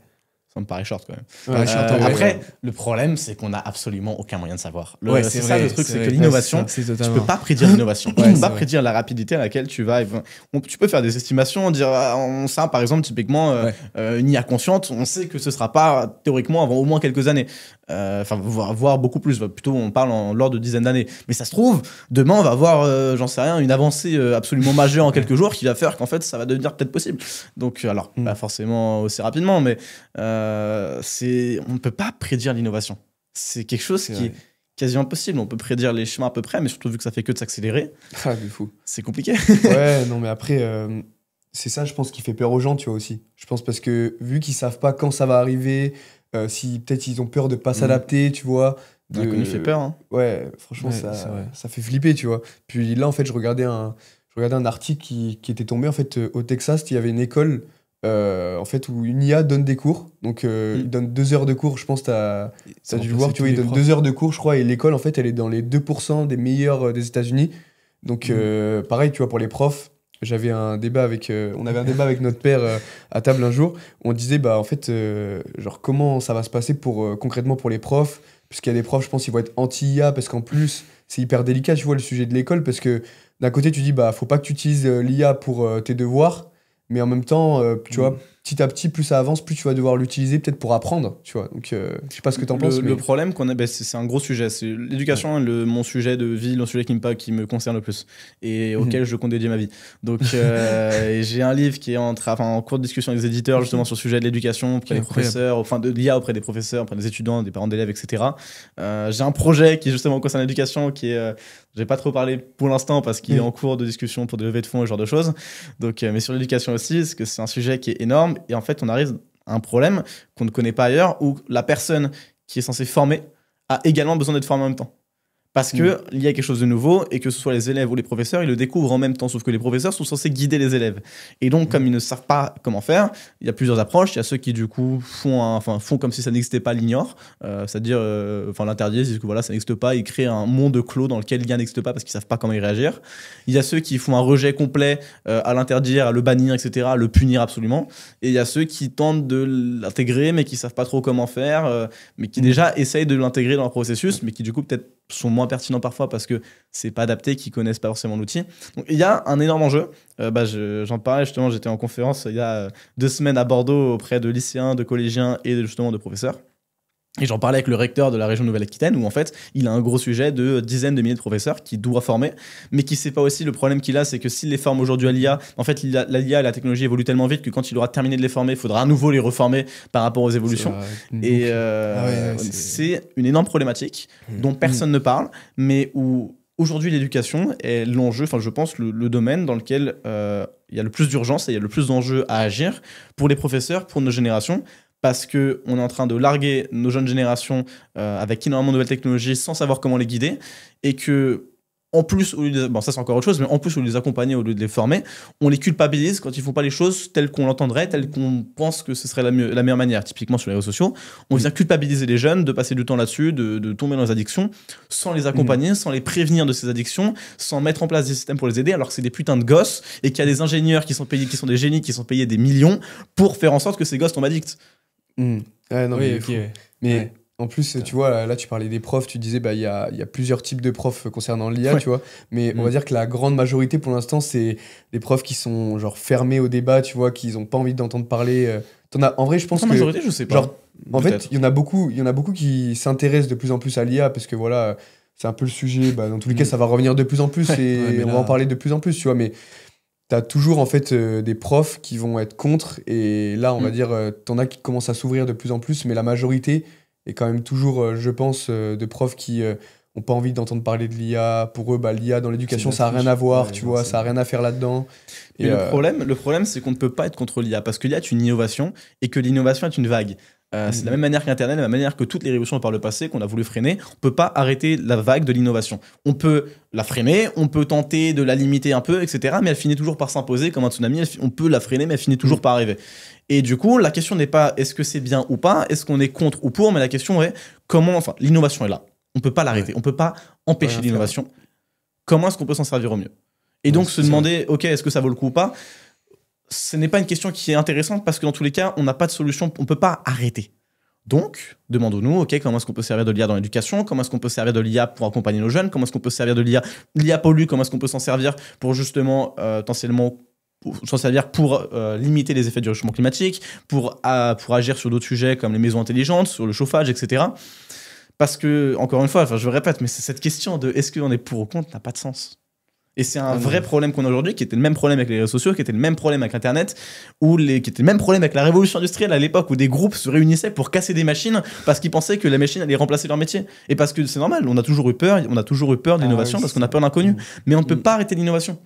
Ça me paraît short quand même. Après, le problème, c'est qu'on n'a absolument aucun moyen de savoir. C'est ça le truc, c'est que l'innovation, tu peux pas prédire l'innovation. Tu peux pas prédire la rapidité à laquelle tu vas. Tu peux faire des estimations, dire, ça, par exemple, typiquement, une IA consciente, on sait que ce sera pas théoriquement avant au moins quelques années. Voire beaucoup plus. Plutôt, on parle en l'ordre de dizaines d'années. Mais ça se trouve, demain, on va avoir, j'en sais rien, une avancée absolument majeure en quelques jours qui va faire qu'en fait, ça va devenir peut-être possible. Donc, alors, pas forcément aussi rapidement, mais on ne peut pas prédire l'innovation. C'est quelque chose qui est quasiment impossible. On peut prédire les chemins à peu près, mais surtout vu que ça fait que de s'accélérer. Ah, du fou. C'est compliqué. Ouais, non, mais après, c'est ça, je pense, qui fait peur aux gens, tu vois, aussi. Je pense parce que vu qu'ils savent pas quand ça va arriver, si peut-être ils ont peur de pas s'adapter, tu vois. L'inconnu fait peur, hein. Ouais, franchement, ça fait flipper, tu vois. Puis là, en fait, je regardais un article qui était tombé, en fait, au Texas, il y avait une école, en fait, où une IA donne des cours. Donc, il donne 2 heures de cours, je pense, t'as dû le voir, tu vois, il donne 2 heures de cours, je crois, et l'école, en fait, elle est dans les 2% des meilleurs des États-Unis. Donc, pareil, tu vois, pour les profs, on avait un débat avec notre père à table un jour, où on disait, bah, en fait, genre, comment ça va se passer concrètement pour les profs, puisqu'il y a des profs, je pense, ils vont être anti-IA, parce qu'en plus, c'est hyper délicat, tu vois, le sujet de l'école, parce que d'un côté, tu dis, bah, faut pas que tu utilises l'IA pour tes devoirs, mais en même temps, tu vois, petit à petit, plus ça avance, plus tu vas devoir l'utiliser peut-être pour apprendre, tu vois. Donc, je sais pas ce que t'en penses. Le problème qu'on a, c'est un gros sujet. C'est l'éducation, mon sujet de vie, le sujet qui me concerne le plus et auquel je compte dédier ma vie. Donc, j'ai un livre qui est en cours de discussion avec les éditeurs justement sur le sujet de l'éducation auprès des professeurs, enfin de l'IA auprès des professeurs, auprès des étudiants, des parents d'élèves, etc. J'ai un projet qui justement concerne l'éducation qui est j'ai pas trop parlé pour l'instant parce qu'il est en cours de discussion pour des levées de fonds et ce genre de choses. Donc, mais sur l'éducation aussi, parce que c'est un sujet qui est énorme. Et en fait, on arrive à un problème qu'on ne connaît pas ailleurs où la personne qui est censée former a également besoin d'être formée en même temps. Parce qu'il y a quelque chose de nouveau et que ce soit les élèves ou les professeurs, ils le découvrent en même temps. Sauf que les professeurs sont censés guider les élèves. Et donc, comme ils ne savent pas comment faire, il y a plusieurs approches. Il y a ceux qui, du coup, font comme si ça n'existait pas, l'ignorent. C'est-à-dire, l'interdisent, ils disent que voilà, ça n'existe pas. Ils créent un monde clos dans lequel l'IA n'existe pas parce qu'ils ne savent pas comment y réagir. Il y a ceux qui font un rejet complet à l'interdire, à le bannir, etc., à le punir absolument. Et il y a ceux qui tentent de l'intégrer, mais qui ne savent pas trop comment faire, mais qui déjà essayent de l'intégrer dans leur processus, mais qui, du coup, peut-être sont moins pertinents parfois parce que c'est pas adapté, qu'ils connaissent pas forcément l'outil. Donc il y a un énorme enjeu. J'en parlais justement, j'étais en conférence il y a 2 semaines à Bordeaux auprès de lycéens, de collégiens et justement de professeurs. Et j'en parlais avec le recteur de la région Nouvelle-Aquitaine où en fait il a un gros sujet de dizaines de milliers de professeurs qu'il doit former, mais qui sait pas aussi le problème qu'il a, c'est que s'il les forme aujourd'hui à l'IA, en fait l'IA, la technologie évolue tellement vite que quand il aura terminé de les former, il faudra à nouveau les reformer par rapport aux évolutions. Et c'est une énorme problématique dont personne ne parle, mais où aujourd'hui l'éducation est l'enjeu, je pense le domaine dans lequel il y a le plus d'urgence et il y a le plus d'enjeux à agir pour les professeurs, pour nos générations. Parce qu'on est en train de larguer nos jeunes générations avec énormément de nouvelles technologies sans savoir comment les guider. Et que, en plus, ça c'est encore autre chose, mais en plus, au lieu de les accompagner, au lieu de les former, on les culpabilise quand ils ne font pas les choses telles qu'on l'entendrait, telles qu'on pense que ce serait la meilleure manière. Typiquement sur les réseaux sociaux, on vient culpabiliser les jeunes de passer du temps là-dessus, de tomber dans les addictions, sans les accompagner, sans les prévenir de ces addictions, sans mettre en place des systèmes pour les aider, alors que c'est des putains de gosses et qu'il y a des ingénieurs qui sont payés, qui sont des génies, qui sont payés des millions pour faire en sorte que ces gosses tombent addicts. Mais en plus, tu vois, là tu parlais des profs, tu disais il y a plusieurs types de profs concernant l'IA, tu vois, mais on va dire que la grande majorité pour l'instant c'est des profs qui sont genre fermés au débat, tu vois, qui n'ont pas envie d'entendre parler. En vrai, je pense que la majorité, je sais pas. Genre, en fait, il y en a beaucoup qui s'intéressent de plus en plus à l'IA parce que voilà, c'est un peu le sujet. Dans tous les cas, ça va revenir de plus en plus et on va en parler de plus en plus, tu vois, mais t'as toujours en fait des profs qui vont être contre et là on va dire t'en as qui commencent à s'ouvrir de plus en plus, mais la majorité est quand même toujours je pense de profs qui ont pas envie d'entendre parler de l'IA. Pour eux l'IA dans l'éducation ça a rien à voir, tu vois, ça a rien à faire là-dedans. Et le problème c'est qu'on ne peut pas être contre l'IA parce que l'IA est une innovation et que l'innovation est une vague. C'est de la même manière qu'Internet, de la même manière que toutes les révolutions par le passé qu'on a voulu freiner. On peut pas arrêter la vague de l'innovation. On peut la freiner, on peut tenter de la limiter un peu, etc. Mais elle finit toujours par s'imposer comme un tsunami. On peut la freiner, mais elle finit toujours par arriver. Et du coup, la question n'est pas est-ce que c'est bien ou pas, est-ce qu'on est contre ou pour, mais la question est comment, l'innovation est là. On peut pas l'arrêter, on peut pas empêcher l'innovation. Comment est-ce qu'on peut s'en servir au mieux? Et donc se demander, ok, est-ce que ça vaut le coup ou pas? Ce n'est pas une question qui est intéressante parce que dans tous les cas, on n'a pas de solution, on ne peut pas arrêter. Donc, demandons-nous, ok, comment est-ce qu'on peut servir de l'IA dans l'éducation? Comment est-ce qu'on peut servir de l'IA pour accompagner nos jeunes? Comment est-ce qu'on peut servir de l'IA pollue? Comment est-ce qu'on peut s'en servir pour justement, potentiellement, s'en servir pour limiter les effets du réchauffement climatique, pour agir sur d'autres sujets comme les maisons intelligentes, sur le chauffage, etc. Parce que, encore une fois, je le répète, mais cette question de est-ce qu'on est pour ou contre n'a pas de sens. Et c'est un vrai problème qu'on a aujourd'hui, qui était le même problème avec les réseaux sociaux, qui était le même problème avec Internet, qui était le même problème avec la révolution industrielle à l'époque où des groupes se réunissaient pour casser des machines parce qu'ils pensaient que la machine allait remplacer leur métier. Et parce que c'est normal, on a toujours eu peur de l'innovation parce qu'on a peur de l'inconnu. Mais on ne peut pas arrêter l'innovation.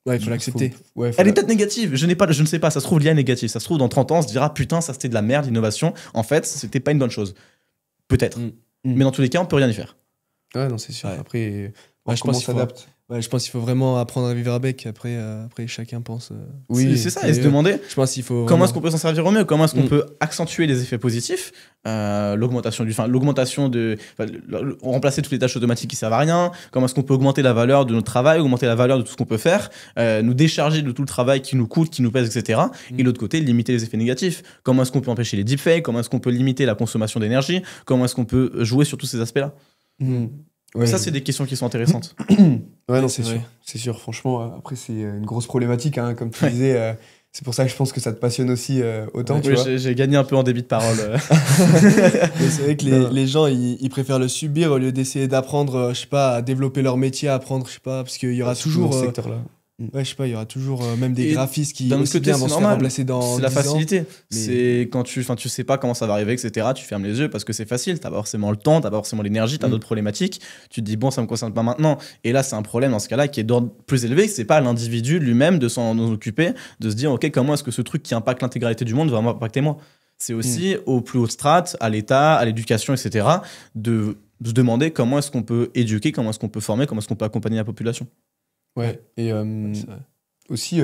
Ouais, il faut l'accepter. Elle est peut-être négative, je ne sais pas, ça se trouve l'IA est négative. Ça se trouve dans 30 ans, on se dira putain, ça c'était de la merde, l'innovation. En fait, c'était pas une bonne chose. Peut-être. Mais dans tous les cas, on peut rien y faire. Ouais, non, c'est sûr. Ouais. Après, je comment pense on s'adapte. Ouais, je pense qu'il faut vraiment apprendre à vivre avec. Après chacun pense. Oui, c'est ça, et se demander je pense qu'il faut comment est-ce qu'on peut s'en servir au mieux, comment est-ce qu'on peut accentuer les effets positifs, l'augmentation remplacer toutes les tâches automatiques qui servent à rien, comment est-ce qu'on peut augmenter la valeur de notre travail, augmenter la valeur de tout ce qu'on peut faire, nous décharger de tout le travail qui nous coûte, qui nous pèse, etc. Et l'autre côté, limiter les effets négatifs. Comment est-ce qu'on peut empêcher les deepfakes, comment est-ce qu'on peut limiter la consommation d'énergie, comment est-ce qu'on peut jouer sur tous ces aspects-là. Ouais. Ça, c'est des questions qui sont intéressantes. Ouais, non, c'est sûr. C'est sûr. Franchement, après, c'est une grosse problématique, hein, comme tu disais. C'est pour ça que je pense que ça te passionne aussi autant. Tu vois. J'ai gagné un peu en débit de parole. Mais c'est vrai que les gens, ils préfèrent le subir au lieu d'essayer d'apprendre, je sais pas, à développer leur métier, à apprendre, je sais pas, parce qu'il y aura toujours. Dans ce secteur-là. Ouais, je sais pas, il y aura toujours même des graphistes qui d'un autre aussi côté, bien vont se faire remplacer dans c'est la 10 ans. facilité. Mais- C'est quand tu sais pas comment ça va arriver, etc. Tu fermes les yeux parce que c'est facile. T'as pas forcément le temps, t'as pas forcément l'énergie, t'as d'autres problématiques. Tu te dis bon, ça me concerne pas maintenant. Et là, c'est un problème dans ce cas-là qui est d'ordre plus élevé. C'est pas l'individu lui-même de s'en occuper, de se dire ok, comment est-ce que ce truc qui impacte l'intégralité du monde va impacter moi. C'est aussi aux plus hautes strates, à l'État, à l'éducation, etc. de se demander comment est-ce qu'on peut éduquer, comment est-ce qu'on peut former, comment est-ce qu'on peut accompagner la population. Ouais. Et c'est vrai. aussi,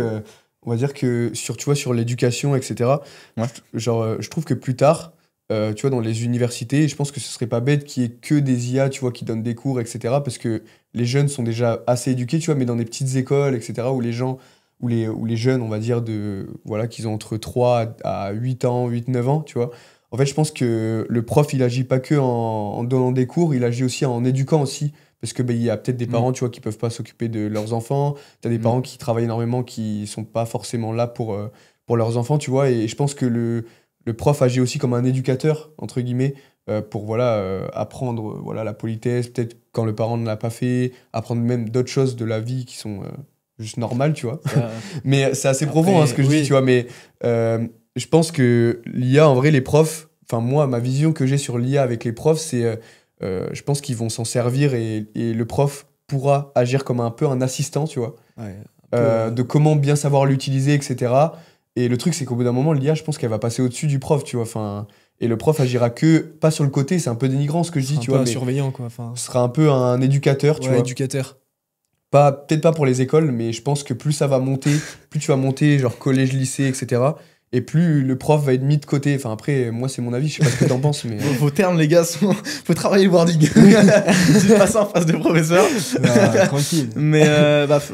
on va dire que sur l'éducation, etc., Ouais. je trouve que plus tard, tu vois, dans les universités, je pense que ce serait pas bête qu'il y ait que des IA, tu vois, qui donnent des cours, etc., parce que les jeunes sont déjà assez éduqués, tu vois, mais dans des petites écoles, etc., où les gens, où les jeunes, on va dire, voilà, qu'ils ont entre 3 à 8 ans, 8-9 ans, tu vois. En fait, je pense que le prof, il agit pas que en donnant des cours, il agit aussi en éduquant aussi. Parce que il y a peut-être des parents, tu vois, qui peuvent pas s'occuper de leurs enfants. Tu as des parents qui travaillent énormément, qui sont pas forcément là pour leurs enfants, tu vois. Et je pense que le prof agit aussi comme un éducateur, entre guillemets, pour voilà, apprendre voilà, la politesse, peut-être quand le parent ne l'a pas fait, apprendre même d'autres choses de la vie qui sont juste normales, tu vois. Mais c'est assez profond, hein, ce que je dis, tu vois. Mais je pense que l'IA, en vrai, les profs, enfin moi, ma vision que j'ai sur l'IA avec les profs, c'est... je pense qu'ils vont s'en servir et le prof pourra agir comme un peu un assistant, tu vois, de comment bien savoir l'utiliser, etc. Et le truc, c'est qu'au bout d'un moment, l'IA, je pense qu'elle va passer au-dessus du prof, tu vois. Enfin, et le prof agira que, pas sur le côté, c'est un peu dénigrant ce que je dis, tu vois, un mais surveillant, quoi. Enfin, ce sera un peu un éducateur, tu vois. éducateur. Peut-être pas pour les écoles, mais je pense que plus ça va monter, plus tu vas monter, genre collège, lycée, etc. Et plus le prof va être mis de côté. Enfin, après, moi, c'est mon avis, je sais pas ce que t'en penses, mais... Vos termes, les gars, faut travailler le wording. Dites pas ça en face des professeurs. Tranquille. Mais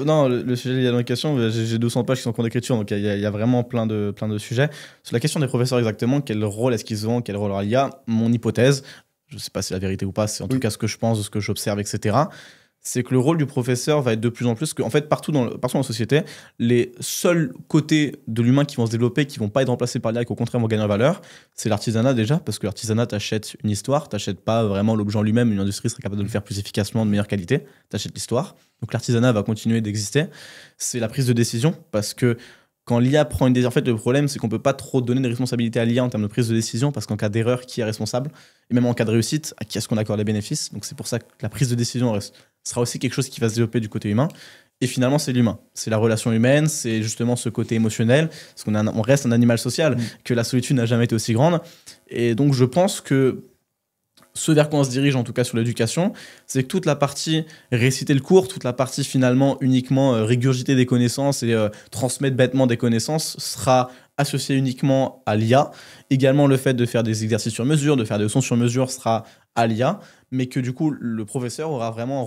non, le sujet de l'éducation, j'ai 200 pages qui sont en cours d'écriture, donc il y a vraiment plein de sujets. Sur la question des professeurs exactement, quel rôle est-ce qu'ils ont, quel rôle il y a, mon hypothèse, je sais pas si c'est la vérité ou pas, c'est en tout cas ce que je pense, ce que j'observe, etc., c'est que le rôle du professeur va être de plus en plus, en fait, partout dans la société, les seuls côtés de l'humain qui vont se développer, qui vont pas être remplacés par l'IA et qu'au contraire vont gagner en valeur, c'est l'artisanat déjà, parce que l'artisanat, t'achètes une histoire, t'achètes pas vraiment l'objet en lui-même, une industrie serait capable de le faire plus efficacement, de meilleure qualité, t'achètes l'histoire. Donc l'artisanat va continuer d'exister. C'est la prise de décision, parce que quand l'IA prend une décision, en fait, le problème, c'est qu'on peut pas trop donner des responsabilités à l'IA en termes de prise de décision, parce qu'en cas d'erreur, qui est responsable? Et même en cas de réussite, à qui est-ce qu'on accorde les bénéfices? Donc c'est pour ça que la prise de décision sera aussi quelque chose qui va se développer du côté humain. Et finalement, c'est l'humain. C'est la relation humaine, c'est justement ce côté émotionnel, parce qu'on reste un animal social, que la solitude n'a jamais été aussi grande. Et donc, je pense que ce vers quoi on se dirige, en tout cas sur l'éducation, c'est que toute la partie réciter le cours, toute la partie finalement uniquement régurgiter des connaissances et transmettre bêtement des connaissances sera associée uniquement à l'IA. Également, le fait de faire des exercices sur mesure, de faire des leçons sur mesure sera à l'IA, mais que du coup, le professeur aura vraiment un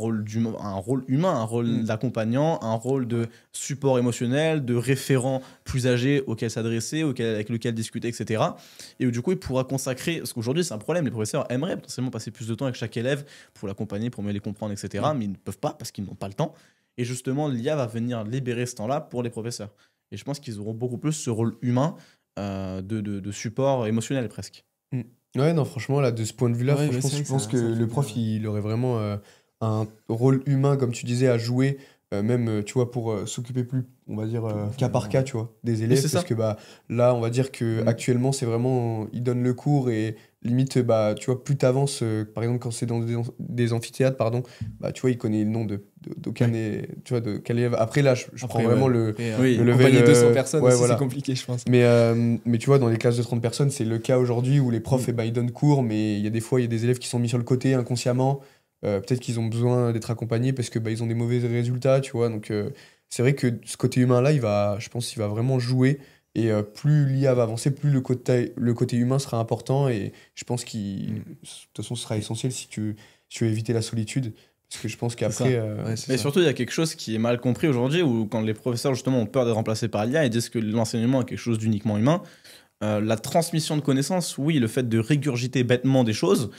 rôle humain, un rôle d'accompagnant, un rôle de support émotionnel, de référent plus âgé auquel s'adresser, avec lequel discuter, etc. Et où du coup, il pourra consacrer, parce qu'aujourd'hui, c'est un problème, les professeurs aimeraient potentiellement passer plus de temps avec chaque élève pour l'accompagner, pour mieux les comprendre, etc. Mais ils ne peuvent pas parce qu'ils n'ont pas le temps. Et justement, l'IA va venir libérer ce temps-là pour les professeurs. Et je pense qu'ils auront beaucoup plus ce rôle humain de support émotionnel presque. Ouais, non, franchement, là, de ce point de vue-là, Ouais, franchement, je pense que le prof, il aurait vraiment un rôle humain, comme tu disais, à jouer même, tu vois, pour s'occuper plus, on va dire, cas par cas, tu vois, des élèves. c'est Parce ça. que bah, là, on va dire que Mm. actuellement, c'est vraiment, ils donnent le cours et limite, bah, tu vois, plus t'avances, par exemple, quand c'est dans des amphithéâtres, pardon, bah, tu vois, il connaît le nom d'aucun, tu vois, de quel élève. Après, là, je prends vraiment le Oui. level. Accompagner 200 personnes ouais, aussi, voilà. c'est compliqué, je pense. Mais tu vois, dans les classes de 30 personnes, c'est le cas aujourd'hui où les profs, Mm. eh ben, ils donnent cours, mais il y a des fois, il y a des élèves qui sont mis sur le côté inconsciemment. Peut-être qu'ils ont besoin d'être accompagnés parce que bah, ils ont des mauvais résultats, tu vois. Donc, c'est vrai que ce côté humain-là, je pense qu'il va vraiment jouer. Et plus l'IA va avancer, plus le côté humain sera important. Et je pense qu'il, de toute façon, ce sera essentiel si tu veux éviter la solitude. Parce que je pense qu'après. Ouais, c'est Mais ça. surtout, il y a quelque chose qui est mal compris aujourd'hui, où quand les professeurs justement ont peur d'être remplacés par l'IA, ils disent que l'enseignement est quelque chose d'uniquement humain. La transmission de connaissances, oui, le fait de régurgiter bêtement des choses,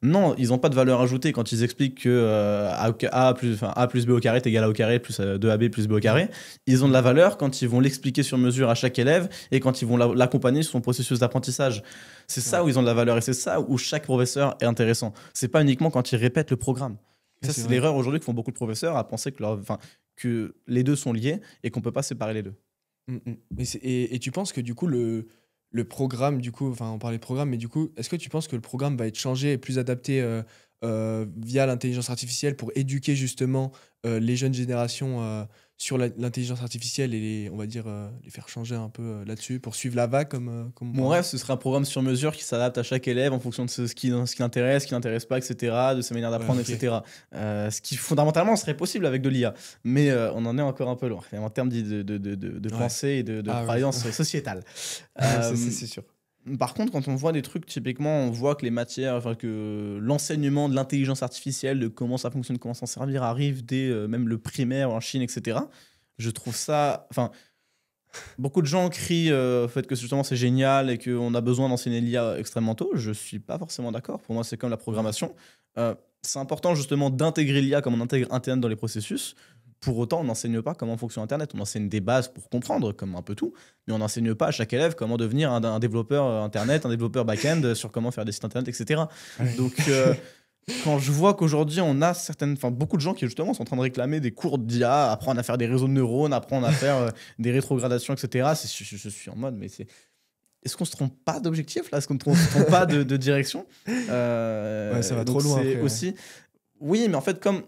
non, ils n'ont pas de valeur ajoutée quand ils expliquent que A plus B au carré est égal à A au carré plus 2AB plus B au carré. Ils ont de la valeur quand ils vont l'expliquer sur mesure à chaque élève et quand ils vont l'accompagner sur son processus d'apprentissage. C'est ça où ils ont de la valeur et c'est ça où chaque professeur est intéressant. C'est pas uniquement quand ils répètent le programme. Ça, c'est vrai. l'erreur aujourd'hui que font beaucoup de professeurs à penser que les deux sont liés et qu'on peut pas séparer les deux. Et tu penses que du coup, le programme, du coup, enfin, on parlait de programme, mais du coup, est-ce que tu penses que le programme va être changé et plus adapté via l'intelligence artificielle pour éduquer justement les jeunes générations sur l'intelligence artificielle et on va dire, les faire changer un peu là-dessus pour suivre la vague comme on Mon parlait. rêve, ce serait un programme sur mesure qui s'adapte à chaque élève en fonction de ce qui l'intéresse, ce qui l'intéresse pas, etc., de ses manières d'apprendre, Ouais, ok. etc. Ce qui fondamentalement serait possible avec de l'IA. Mais on en est encore un peu loin en termes de Ouais. pensée et de Ah ouais. croyance sociétale. C'est sûr. Par contre, quand on voit des trucs, typiquement, on voit que les matières, enfin que l'enseignement de l'intelligence artificielle, de comment ça fonctionne, comment s'en servir, arrive dès même le primaire en Chine, etc. Je trouve ça. Enfin, beaucoup de gens crient au fait que justement c'est génial et qu'on a besoin d'enseigner l'IA extrêmement tôt. Je suis pas forcément d'accord. Pour moi, c'est comme la programmation. C'est important justement d'intégrer l'IA comme on intègre Internet dans les processus. Pour autant, on n'enseigne pas comment fonctionne Internet. On enseigne des bases pour comprendre, comme un peu tout, mais on n'enseigne pas à chaque élève comment devenir un développeur Internet, un développeur back-end, sur comment faire des sites Internet, etc. Donc, quand je vois qu'aujourd'hui, on a beaucoup de gens qui justement sont en train de réclamer des cours d'IA, apprendre à faire des réseaux de neurones, apprendre à faire des rétrogradations, etc., je suis en mode, mais est-ce qu'on se trompe pas d'objectif là? Est-ce qu'on ne se trompe pas de direction? Ouais, ça va donc trop loin c'est après, aussi. Oui, mais en fait, comme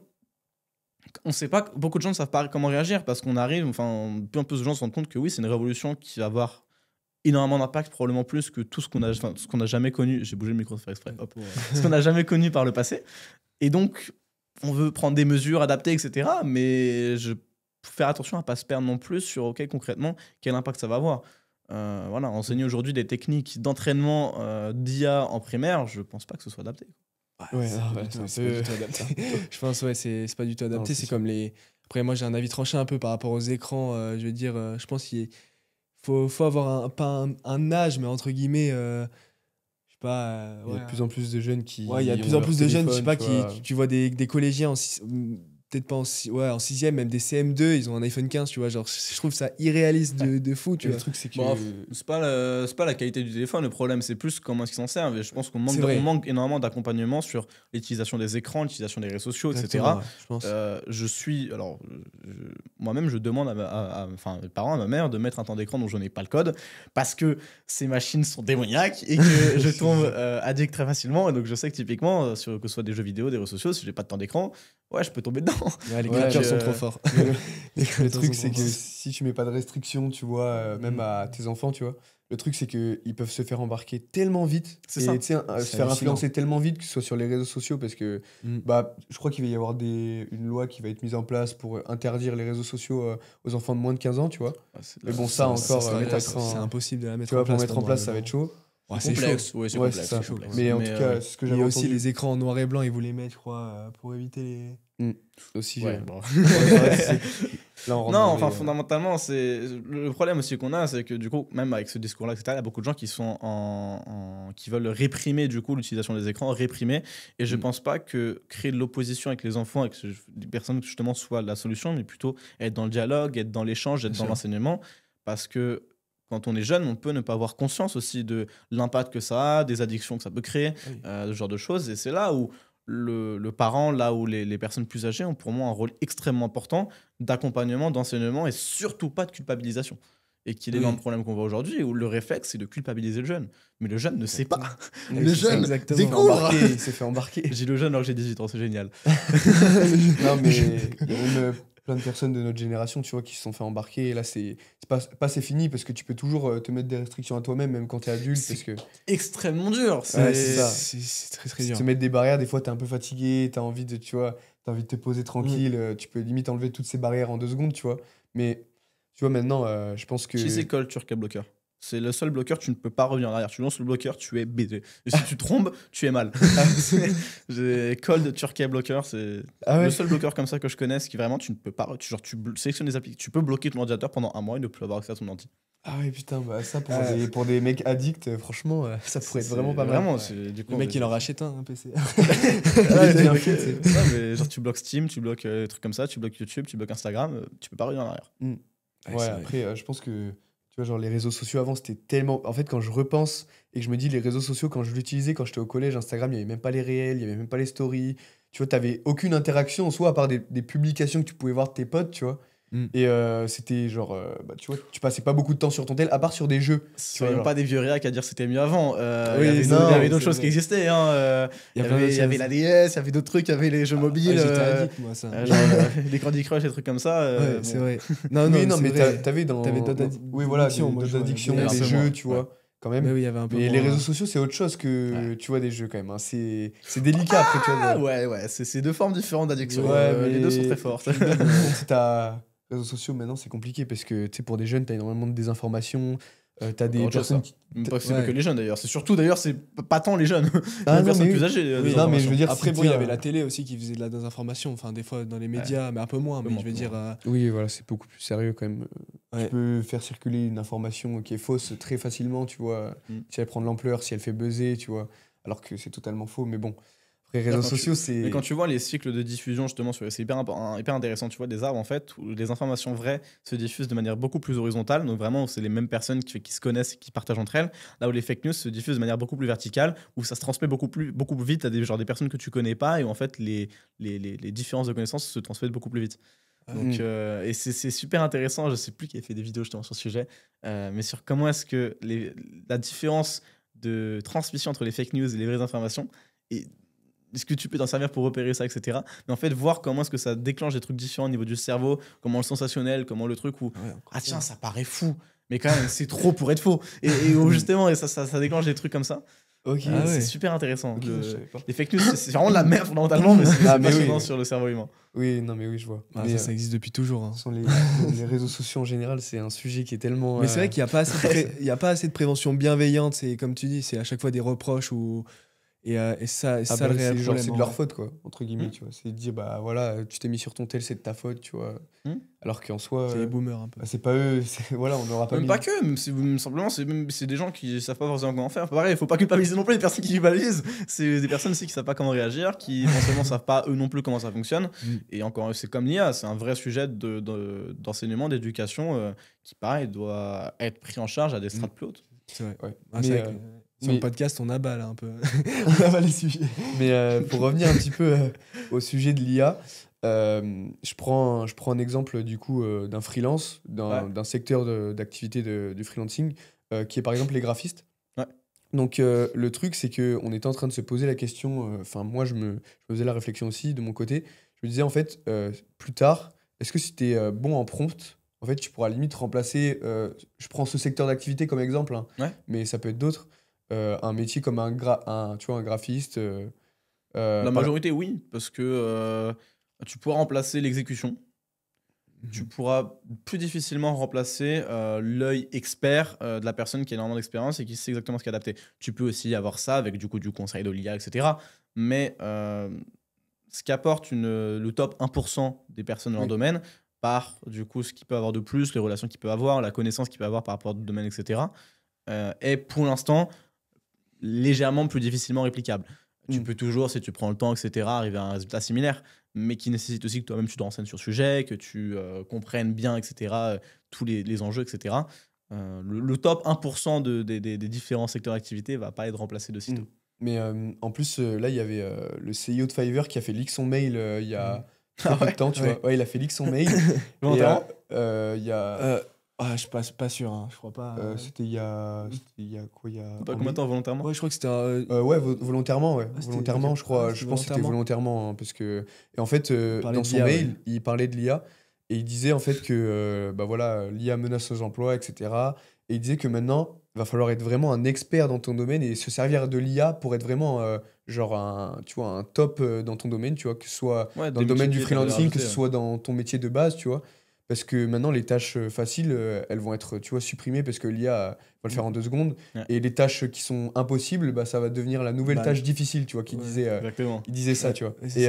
on sait pas, beaucoup de gens ne savent pas comment réagir parce qu'on arrive, enfin, peu en plus de gens se rendent compte que oui, c'est une révolution qui va avoir énormément d'impact, probablement plus que tout ce ce qu'on a jamais connu. J'ai bougé le micro, c'est fait exprès. Hop. Ce qu'on n'a jamais connu par le passé. Et donc, on veut prendre des mesures adaptées, etc. Mais faire attention à ne pas se perdre non plus sur, OK, concrètement, quel impact ça va avoir. Voilà, enseigner aujourd'hui des techniques d'entraînement d'IA en primaire, je pense pas que ce soit adapté. Ouais, c'est pas du tout- c'est pas du tout adapté. Je pense, ouais, c'est pas du tout adapté. c'est C'est sûr. comme les. Après, moi, j'ai un avis tranché un peu par rapport aux écrans. Je veux dire, je pense qu'il faut avoir pas un âge, mais entre guillemets, je sais pas. Il y a Ouais, de plus en plus de jeunes qui. ouais, il y a de ont plus en leur plus de jeunes, je sais téléphone, pas, tu vois. tu vois des collégiens, peut-être pas en sixième, même des CM2, ils ont un iPhone 15, tu vois. Genre, je trouve ça irréaliste de fou, tu Et le vois. truc, c'est que. Bon, c'est pas la qualité du téléphone, le problème, c'est plus comment est-ce qu'ils s'en servent. Et je pense qu'on C'est vrai. manque énormément d'accompagnement sur l'utilisation des écrans, l'utilisation des réseaux sociaux, etc. Exactement, ouais, je pense. Moi-même, je demande à mes parents, à ma mère, de mettre un temps d'écran dont je n'ai pas le code, parce que ces machines sont démoniaques et que je tombe addict très facilement. Et donc, je sais que typiquement, que ce soit des jeux vidéo, des réseaux sociaux, si j'ai pas de temps d'écran, ouais, je peux tomber dedans. Ouais, les Ouais, crackers donc, sont trop forts. Le truc, c'est que que si tu mets pas de restrictions, tu vois, même à tes enfants, tu vois, le truc, c'est qu'ils peuvent se faire embarquer tellement vite. C'est et, ça. tu sais, se C'est faire hallucinant. influencer tellement vite, que ce soit sur les réseaux sociaux, parce que Mm. bah, je crois qu'il va y avoir une loi qui va être mise en place pour interdire les réseaux sociaux aux enfants de moins de 15 ans, tu vois. Mais bon, ça encore, c'est impossible de la mettre tu vois, en place. pour mettre en moi, place, ça va mais être chaud. bon. Ouais, C'est complexe, ouais, c'est Ouais, complexe. c'est ça. c'est complexe. Mais en tout cas, c'est ce que Il y j'avais a aussi entendu. les écrans en noir et blanc, ils voulaient mettre, je crois, pour éviter les. Aussi, Ouais, j'ai- bon. Là, on rentre Non, dans enfin, les- fondamentalement, c'est le problème aussi qu'on a, c'est que du coup, même avec ce discours-là, etc., il y a beaucoup de gens qui sont qui veulent réprimer du coup l'utilisation des écrans, réprimer. Et je pense pas que créer de l'opposition avec les enfants, avec des personnes justement soit la solution, mais plutôt être dans le dialogue, être dans l'échange, être Bien dans sûr. l'enseignement, parce que quand on est jeune, on peut ne pas avoir conscience aussi de l'impact que ça a, des addictions que ça peut créer, Oui. ce genre de choses. Et c'est là où le parent, là où les personnes plus âgées ont pour moi un rôle extrêmement important d'accompagnement, d'enseignement et surtout pas de culpabilisation. Et qu'il est dans le problème qu'on voit aujourd'hui, où le réflexe, c'est de culpabiliser le jeune. Mais le jeune ne sait pas. Le jeune découvre. Il s'est fait embarquer. J'ai le jeune alors que j'ai 18 ans, c'est génial. Non, mais il y a même plein de personnes de notre génération, tu vois, qui se sont fait embarquer. Et là, c'est c'est fini parce que tu peux toujours te mettre des restrictions à toi-même, même quand t'es adulte. Parce que extrêmement dur. Ouais, c'est ça. C'est très très dur. Se mettre des barrières, des fois, t'es un peu fatigué, t'as envie de, tu vois, t'as envie de te poser tranquille. Tu peux limite enlever toutes ces barrières en 2 secondes, tu vois. Mais tu vois, maintenant, je pense que. Chez c'est Cold Turkey Blocker. C'est le seul bloqueur, tu ne peux pas revenir en arrière. Tu lances le bloqueur, tu es baisé. Et si tu trombes, tu es mal. J'ai Cold Turkey Blocker, c'est le seul bloqueur comme ça que je connaisse qui vraiment, tu ne peux pas. Tu sélectionnes les applications. Tu peux bloquer ton ordinateur pendant 1 mois et ne plus avoir accès à ton ordi. Ah ouais, putain, bah ça, pour des mecs addicts, franchement, ça pourrait être vraiment pas mal. Vraiment, du coup, le mec, il en rachète un PC. Mais genre, tu bloques Steam, tu bloques des trucs comme ça, tu bloques YouTube, tu bloques Instagram, tu peux pas revenir en arrière. Ouais, après, je pense que. Tu vois, genre les réseaux sociaux avant, c'était tellement. En fait, quand je repense et que je me dis les réseaux sociaux, quand je l'utilisais, quand j'étais au collège, Instagram, il n'y avait même pas les réels, il n'y avait même pas les stories. Tu vois, tu n'avais aucune interaction en soi, à part des publications que tu pouvais voir de tes potes, tu vois. Et c'était genre. Tu vois, tu passais pas beaucoup de temps sur ton tel, à part sur des jeux. Soyons pas des vieux réacs à dire c'était mieux avant. Il y avait d'autres choses qui existaient. Hein. Il y avait la DS, il y avait d'autres trucs, il y avait les jeux mobiles. J'étais addict, moi, ça. Les Candy Crush, des trucs comme ça. Ouais, c'est vrai. Non, mais t'avais d'autres addictions, des jeux, tu vois. Quand même. Mais oui, il y avait un peu. Mais les réseaux sociaux, c'est autre chose que tu vois des jeux quand même. Hein. C'est délicat après, tu vois. Ouais, c'est 2 formes différentes d'addiction. Mais les 2 sont très fortes. Si t'as réseaux sociaux maintenant, c'est compliqué parce que tu sais, pour des jeunes, t'as énormément de désinformation. T'as des personnes qui. C'est pas que les jeunes d'ailleurs. C'est surtout d'ailleurs, c'est pas tant les jeunes. Les personnes plus âgées. Non, mais je veux dire. Après, bon, il y avait la télé aussi qui faisait de la désinformation. Enfin, des fois dans les médias, mais un peu moins. Mais je veux dire. Oui, voilà, c'est beaucoup plus sérieux quand même. Tu peux faire circuler une information qui est fausse très facilement, tu vois. Si elle prend de l'ampleur, si elle fait buzzer, tu vois. Alors que c'est totalement faux. Mais bon. Les réseaux sociaux, c'est. Mais quand tu vois les cycles de diffusion, justement, c'est hyper intéressant. Tu vois des arbres, en fait, où les informations vraies se diffusent de manière beaucoup plus horizontale. Donc, vraiment, c'est les mêmes personnes qui se connaissent et qui partagent entre elles. Là où les fake news se diffusent de manière beaucoup plus verticale, où ça se transmet beaucoup plus vite à des personnes que tu connais pas et où, en fait, les différences de connaissances se transmettent beaucoup plus vite. Donc, et c'est super intéressant. Je sais plus qui a fait des vidéos justement sur ce sujet, mais sur comment est-ce que la différence de transmission entre les fake news et les vraies informations est-ce que tu peux t'en servir pour repérer ça, etc. Mais en fait, voir comment est-ce que ça déclenche des trucs différents au niveau du cerveau, comment le sensationnel, comment le truc où tiens, ça paraît fou, mais quand même c'est trop pour être faux. Et où justement, et ça déclenche des trucs comme ça. C'est super intéressant. Les fake news, c'est vraiment de la merde fondamentalement, mais c'est passionnant sur le cerveau humain. Oui, non, mais oui, je vois. Ça existe depuis toujours. Hein. Les réseaux sociaux en général, c'est un sujet qui est tellement. Mais c'est vrai qu'il n'y a pas assez de prévention bienveillante. C'est comme tu dis, c'est à chaque fois des reproches ou. Et ça le réel problème. C'est de leur faute, quoi, entre guillemets, tu vois. C'est de dire, bah voilà, tu t'es mis sur ton tel, c'est de ta faute, tu vois. Alors qu'en soi. C'est les boomers un peu. Bah, c'est pas eux, voilà, on n'aura pas. Même pas que, même simplement, c'est des gens qui savent pas forcément comment faire. Pareil, il faut pas culpabiliser non plus les personnes qui culpabilisent. C'est des personnes aussi qui savent pas comment réagir, qui potentiellement savent pas eux non plus comment ça fonctionne. Et encore, c'est comme l'IA, c'est un vrai sujet d'enseignement, d'éducation qui, pareil, doit être pris en charge à des strates plus hautes. C'est vrai. Ouais. Sur le podcast, on abat là un peu. On abat les sujets. Mais pour revenir un petit peu au sujet de l'IA, je prends un exemple du coup d'un freelance, d'un secteur d'activité du freelancing, qui est par exemple les graphistes. Ouais. Donc le truc, c'est qu'on était en train de se poser la question, moi je me faisais la réflexion aussi de mon côté, je me disais en fait, plus tard, est-ce que si tu es bon en prompt, en fait tu pourras limite remplacer, je prends ce secteur d'activité comme exemple, mais ça peut être d'autres, un métier comme un graphiste. La majorité, oui, parce que tu pourras remplacer l'exécution. Tu pourras plus difficilement remplacer l'œil expert de la personne qui a énormément d'expérience et qui sait exactement ce qu'adapter. Tu peux aussi avoir ça avec du conseil de l'IA, etc. Mais ce qu'apporte le top 1% des personnes dans leur domaine, par du coup ce qu'il peut avoir de plus, les relations qu'il peut avoir, la connaissance qu'il peut avoir par rapport à d'autres domaines, etc., est pour l'instant légèrement plus difficilement réplicable. Tu peux toujours, si tu prends le temps, etc., arriver à un résultat similaire, mais qui nécessite aussi que toi-même tu te renseignes sur le sujet, que tu comprennes bien, etc., tous les enjeux, etc. Le top 1% des différents secteurs d'activité ne va pas être remplacé de sitôt. Mais en plus, là, il y avait le CEO de Fiverr qui a fait leak son mail il y a très peu de temps, tu vois. Ouais, il a fait leak son mail. Volontairement Il y a... je suis pas sûr, hein, je crois pas. C'était il y a quoi, il y a... Pas combien de temps volontairement? Ouais, je crois que c'était ouais, volontairement, ouais. Ah, c'était- Volontairement, ok. je crois. Ah, Je c'était pense que c'était volontairement, hein, parce que... Et en fait, parlait dans de son l'IA, mail, ouais. il parlait de l'IA, et il disait en fait que, bah voilà, l'IA menace nos emplois, etc. Et il disait que maintenant, il va falloir être vraiment un expert dans ton domaine et se servir de l'IA pour être vraiment, genre, tu vois, un top dans ton domaine, tu vois, que ce soit Ouais, dans le domaine du démultiplier ta valeur freelancing, que ce ajoutée, soit dans ton métier de base, tu vois. Parce que maintenant, les tâches faciles, elles vont être, tu vois, supprimées parce que l'IA va le faire en 2 secondes. Ouais. Et les tâches qui sont impossibles, bah, ça va devenir la nouvelle Bah, tâche difficile, tu vois, qui ouais, disait, Exactement. il disait ça, Ouais, tu vois. ouais, c'est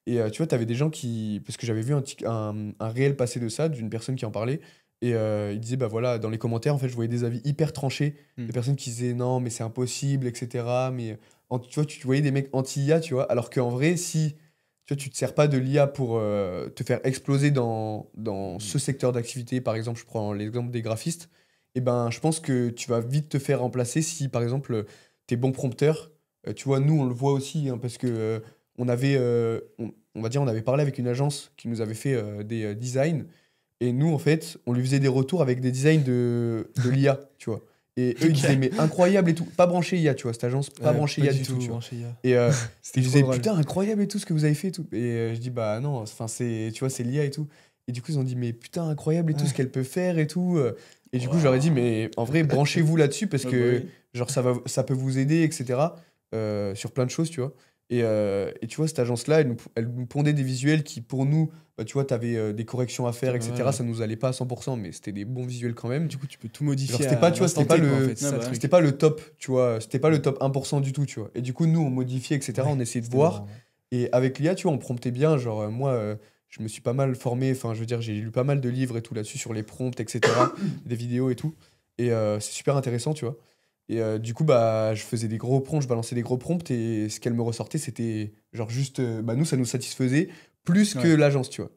Et, ça. tu vois, t'avais des gens qui. Parce que j'avais vu un réel passé de ça, d'une personne qui en parlait. Et il disait, bah voilà, dans les commentaires, en fait, je voyais des avis hyper tranchés. Hmm. Des personnes qui disaient non, mais c'est impossible, etc. Mais tu vois, tu voyais des mecs anti-IA, tu vois. Alors qu'en vrai, si tu vois, tu te sers pas de l'IA pour te faire exploser dans ce secteur d'activité, par exemple, je prends l'exemple des graphistes, et ben, je pense que tu vas vite te faire remplacer si, par exemple, t'es bon prompteur. Tu vois, nous, on le voit aussi, hein, parce que on avait, on va dire, on avait parlé avec une agence qui nous avait fait des designs. Et nous, en fait, on lui faisait des retours avec des designs de l'IA, tu vois. Et eux, ils disaient, mais incroyable et tout. Pas branché IA, tu vois, cette agence, pas branché IA du tout, tu vois. branché IA. Et C'était ils trop disaient, drôle. putain, incroyable et tout ce que vous avez fait et tout. Et je dis, bah non, enfin, c'est, tu vois, c'est l'IA et tout. Et du coup, ils ont dit, mais putain, incroyable et tout ce qu'elle peut faire et tout. Et du coup, je leur ai dit, mais en vrai, branchez-vous là-dessus parce Ouais, que, bah oui. genre, ça peut vous aider, etc. Sur plein de choses, tu vois. Et tu vois, cette agence-là, elle nous pondait des visuels qui, pour nous, bah, tu vois, t'avais des corrections à faire, Ouais, etc. ouais. Ça nous allait pas à 100%, mais c'était des bons visuels quand même. Du coup, tu peux tout modifier. Genre, c'était pas, tu vois, c'était pas l'instant T, quoi, en le, fait, c'est ça, Ouais, le bah, truc. c'était pas le top, tu vois, c'était pas le top 1% du tout, tu vois. Et du coup, nous, on modifiait, etc. Ouais, On essayait de c'était voir. marrant. Et avec l'IA, tu vois, on promptait bien. Genre, moi, je me suis pas mal formé. Enfin, je veux dire, j'ai lu pas mal de livres et tout là-dessus sur les prompts, etc. Des vidéos et tout. Et c'est super intéressant, tu vois. Et du coup, bah, je faisais des gros prompts, je balançais des gros prompts. Et ce qu'elle me ressortait, c'était genre juste, bah, nous, ça nous satisfaisait plus que Ouais. l'agence, tu vois.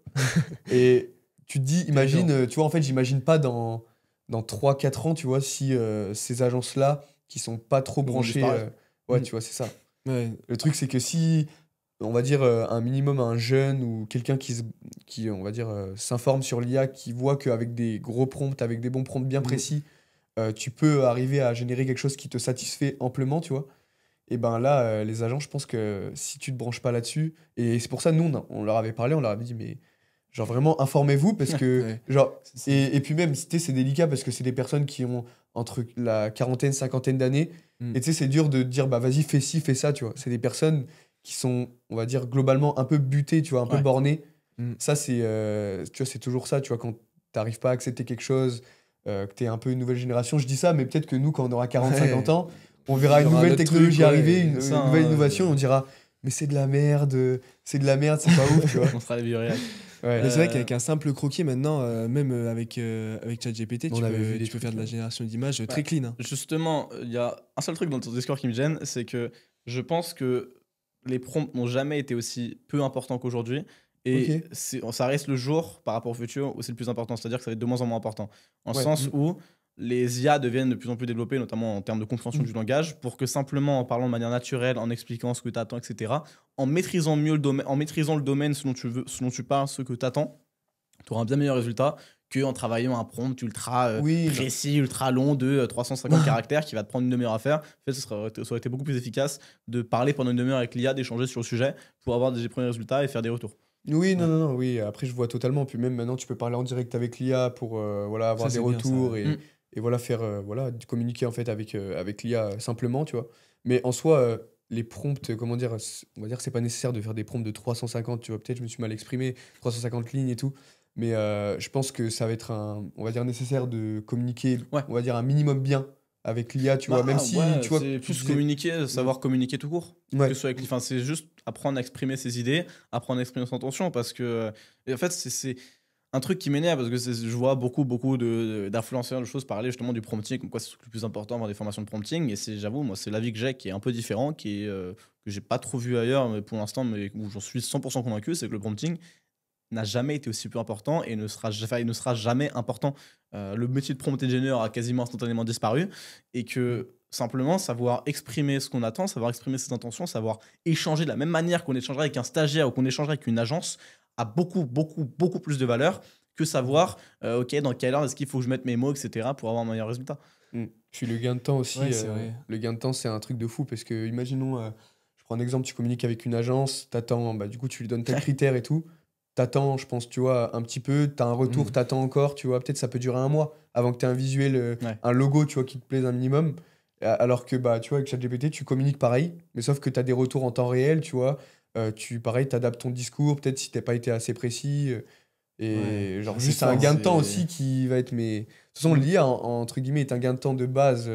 Et tu te dis, imagine, tu vois, en fait, j'imagine pas dans 3-4 ans, tu vois, si ces agences-là, qui sont pas trop Vont branchées. disparaître. Ouais, Mm. tu vois, c'est ça. Ouais. Le truc, c'est que si, on va dire, un minimum un jeune ou quelqu'un qui on va dire, s'informe sur l'IA, qui voit qu'avec des gros prompts, avec des bons prompts bien précis, tu peux arriver à générer quelque chose qui te satisfait amplement, tu vois. Et ben là, les agents, je pense que si tu te branches pas là-dessus, et c'est pour ça, nous, on leur avait parlé, on leur avait dit, mais genre vraiment, informez-vous, parce que, Ouais. genre, C'est- et puis même, tu sais, c'est délicat parce que c'est des personnes qui ont entre la quarantaine, cinquantaine d'années. Mm. Et tu sais, c'est dur de dire, bah vas-y, fais ci, fais ça, tu vois. C'est des personnes qui sont, on va dire, globalement un peu butées, tu vois, un peu Ouais. bornées. Mm. Ça, c'est, tu vois, c'est toujours ça, tu vois, quand t'arrives pas à accepter quelque chose, que t'es un peu une nouvelle génération. Je dis ça, mais peut-être que nous, quand on aura 40, Ouais. 50 ans, on verra Il y une aura un nouvelle autre technologie truc, ouais, arriver, une, c'est ça, une nouvelle hein, innovation, et on dira, mais c'est de la merde, c'est pas ouf, tu vois. On sera les vieux réacs. Ouais. Mais c'est vrai qu'avec un simple croquis maintenant, même avec ChatGPT, On avait vu des tu peux trucs, faire de la ouais. génération d'images très clean. Hein. Justement, il y a un seul truc dans ton discours qui me gêne, c'est que je pense que les prompts n'ont jamais été aussi peu importants qu'aujourd'hui. Et Ok. ça reste le jour par rapport au futur où c'est le plus important. C'est-à-dire que ça va être de moins en moins important. En Ouais. sens où les IA deviennent de plus en plus développées, notamment en termes de compréhension du langage, pour que simplement en parlant de manière naturelle, en expliquant ce que tu attends, etc., en maîtrisant mieux le domaine, en maîtrisant le domaine selon tu veux, selon tu parles, ce que tu attends, tu auras un bien meilleur résultat qu'en travaillant un prompt ultra Oui, précis, ultra long de 350 caractères qui va te prendre une demi-heure à faire. En fait, ça aurait été beaucoup plus efficace de parler pendant une demi-heure avec l'IA, d'échanger sur le sujet pour avoir des premiers résultats et faire des retours. oui, non, Ouais. non, non, oui. Après, je vois totalement. Puis même maintenant, tu peux parler en direct avec l'IA pour voilà, avoir Ça, des c'est bien, ça, retours ouais. et voilà, faire voilà, communiquer en fait avec l'IA simplement, tu vois. Mais en soi, les prompts, comment dire, on va dire que c'est pas nécessaire de faire des prompts de 350, tu vois. Peut-être je me suis mal exprimé, 350 lignes et tout. Mais je pense que ça va être on va dire, nécessaire de communiquer, Ouais. on va dire, un minimum bien avec l'IA, tu vois. Même si, ouais, tu vois, c'est tu plus disais- communiquer, savoir communiquer tout court. Ouais. Que ce soit avec, enfin, c'est juste apprendre à exprimer ses idées, apprendre à exprimer son intention, parce que et en fait, c'est un truc qui m'énerve parce que je vois beaucoup d'influenceurs de choses parler justement du prompting, comme quoi c'est le plus important avoir des formations de prompting. Et j'avoue, moi, c'est l'avis que j'ai qui est un peu différent, que j'ai pas trop vu ailleurs, mais pour l'instant, mais où j'en suis 100% convaincu, c'est que le prompting n'a jamais été aussi peu important et ne sera jamais important. Le métier de prompt engineer a quasiment instantanément disparu et que simplement savoir exprimer ce qu'on attend, savoir exprimer ses intentions, savoir échanger de la même manière qu'on échangerait avec un stagiaire ou qu'on échangerait avec une agence a beaucoup plus de valeur que savoir, ok, dans quelle heure est-ce qu'il faut que je mette mes mots, etc., pour avoir un meilleur résultat. Puis le gain de temps aussi, Ouais, c'est vrai. le gain de temps, c'est un truc de fou parce que, imaginons, je prends un exemple, tu communiques avec une agence, t'attends, bah, du coup, tu lui donnes tel critère et tout. T'attends, je pense, tu vois, un petit peu, t'as un retour, t'attends encore, tu vois, peut-être ça peut durer un mois avant que t'aies un visuel, un logo, tu vois, qui te plaise un minimum. Alors que, bah, tu vois, avec ChatGPT, tu communiques pareil, mais sauf que t'as des retours en temps réel, tu vois. Pareil, t'adaptes ton discours, peut-être si t'as pas été assez précis. Et genre, juste, c'est un gain de temps aussi qui va être. Mais de toute façon, l'IA, entre guillemets, est un gain de temps de base.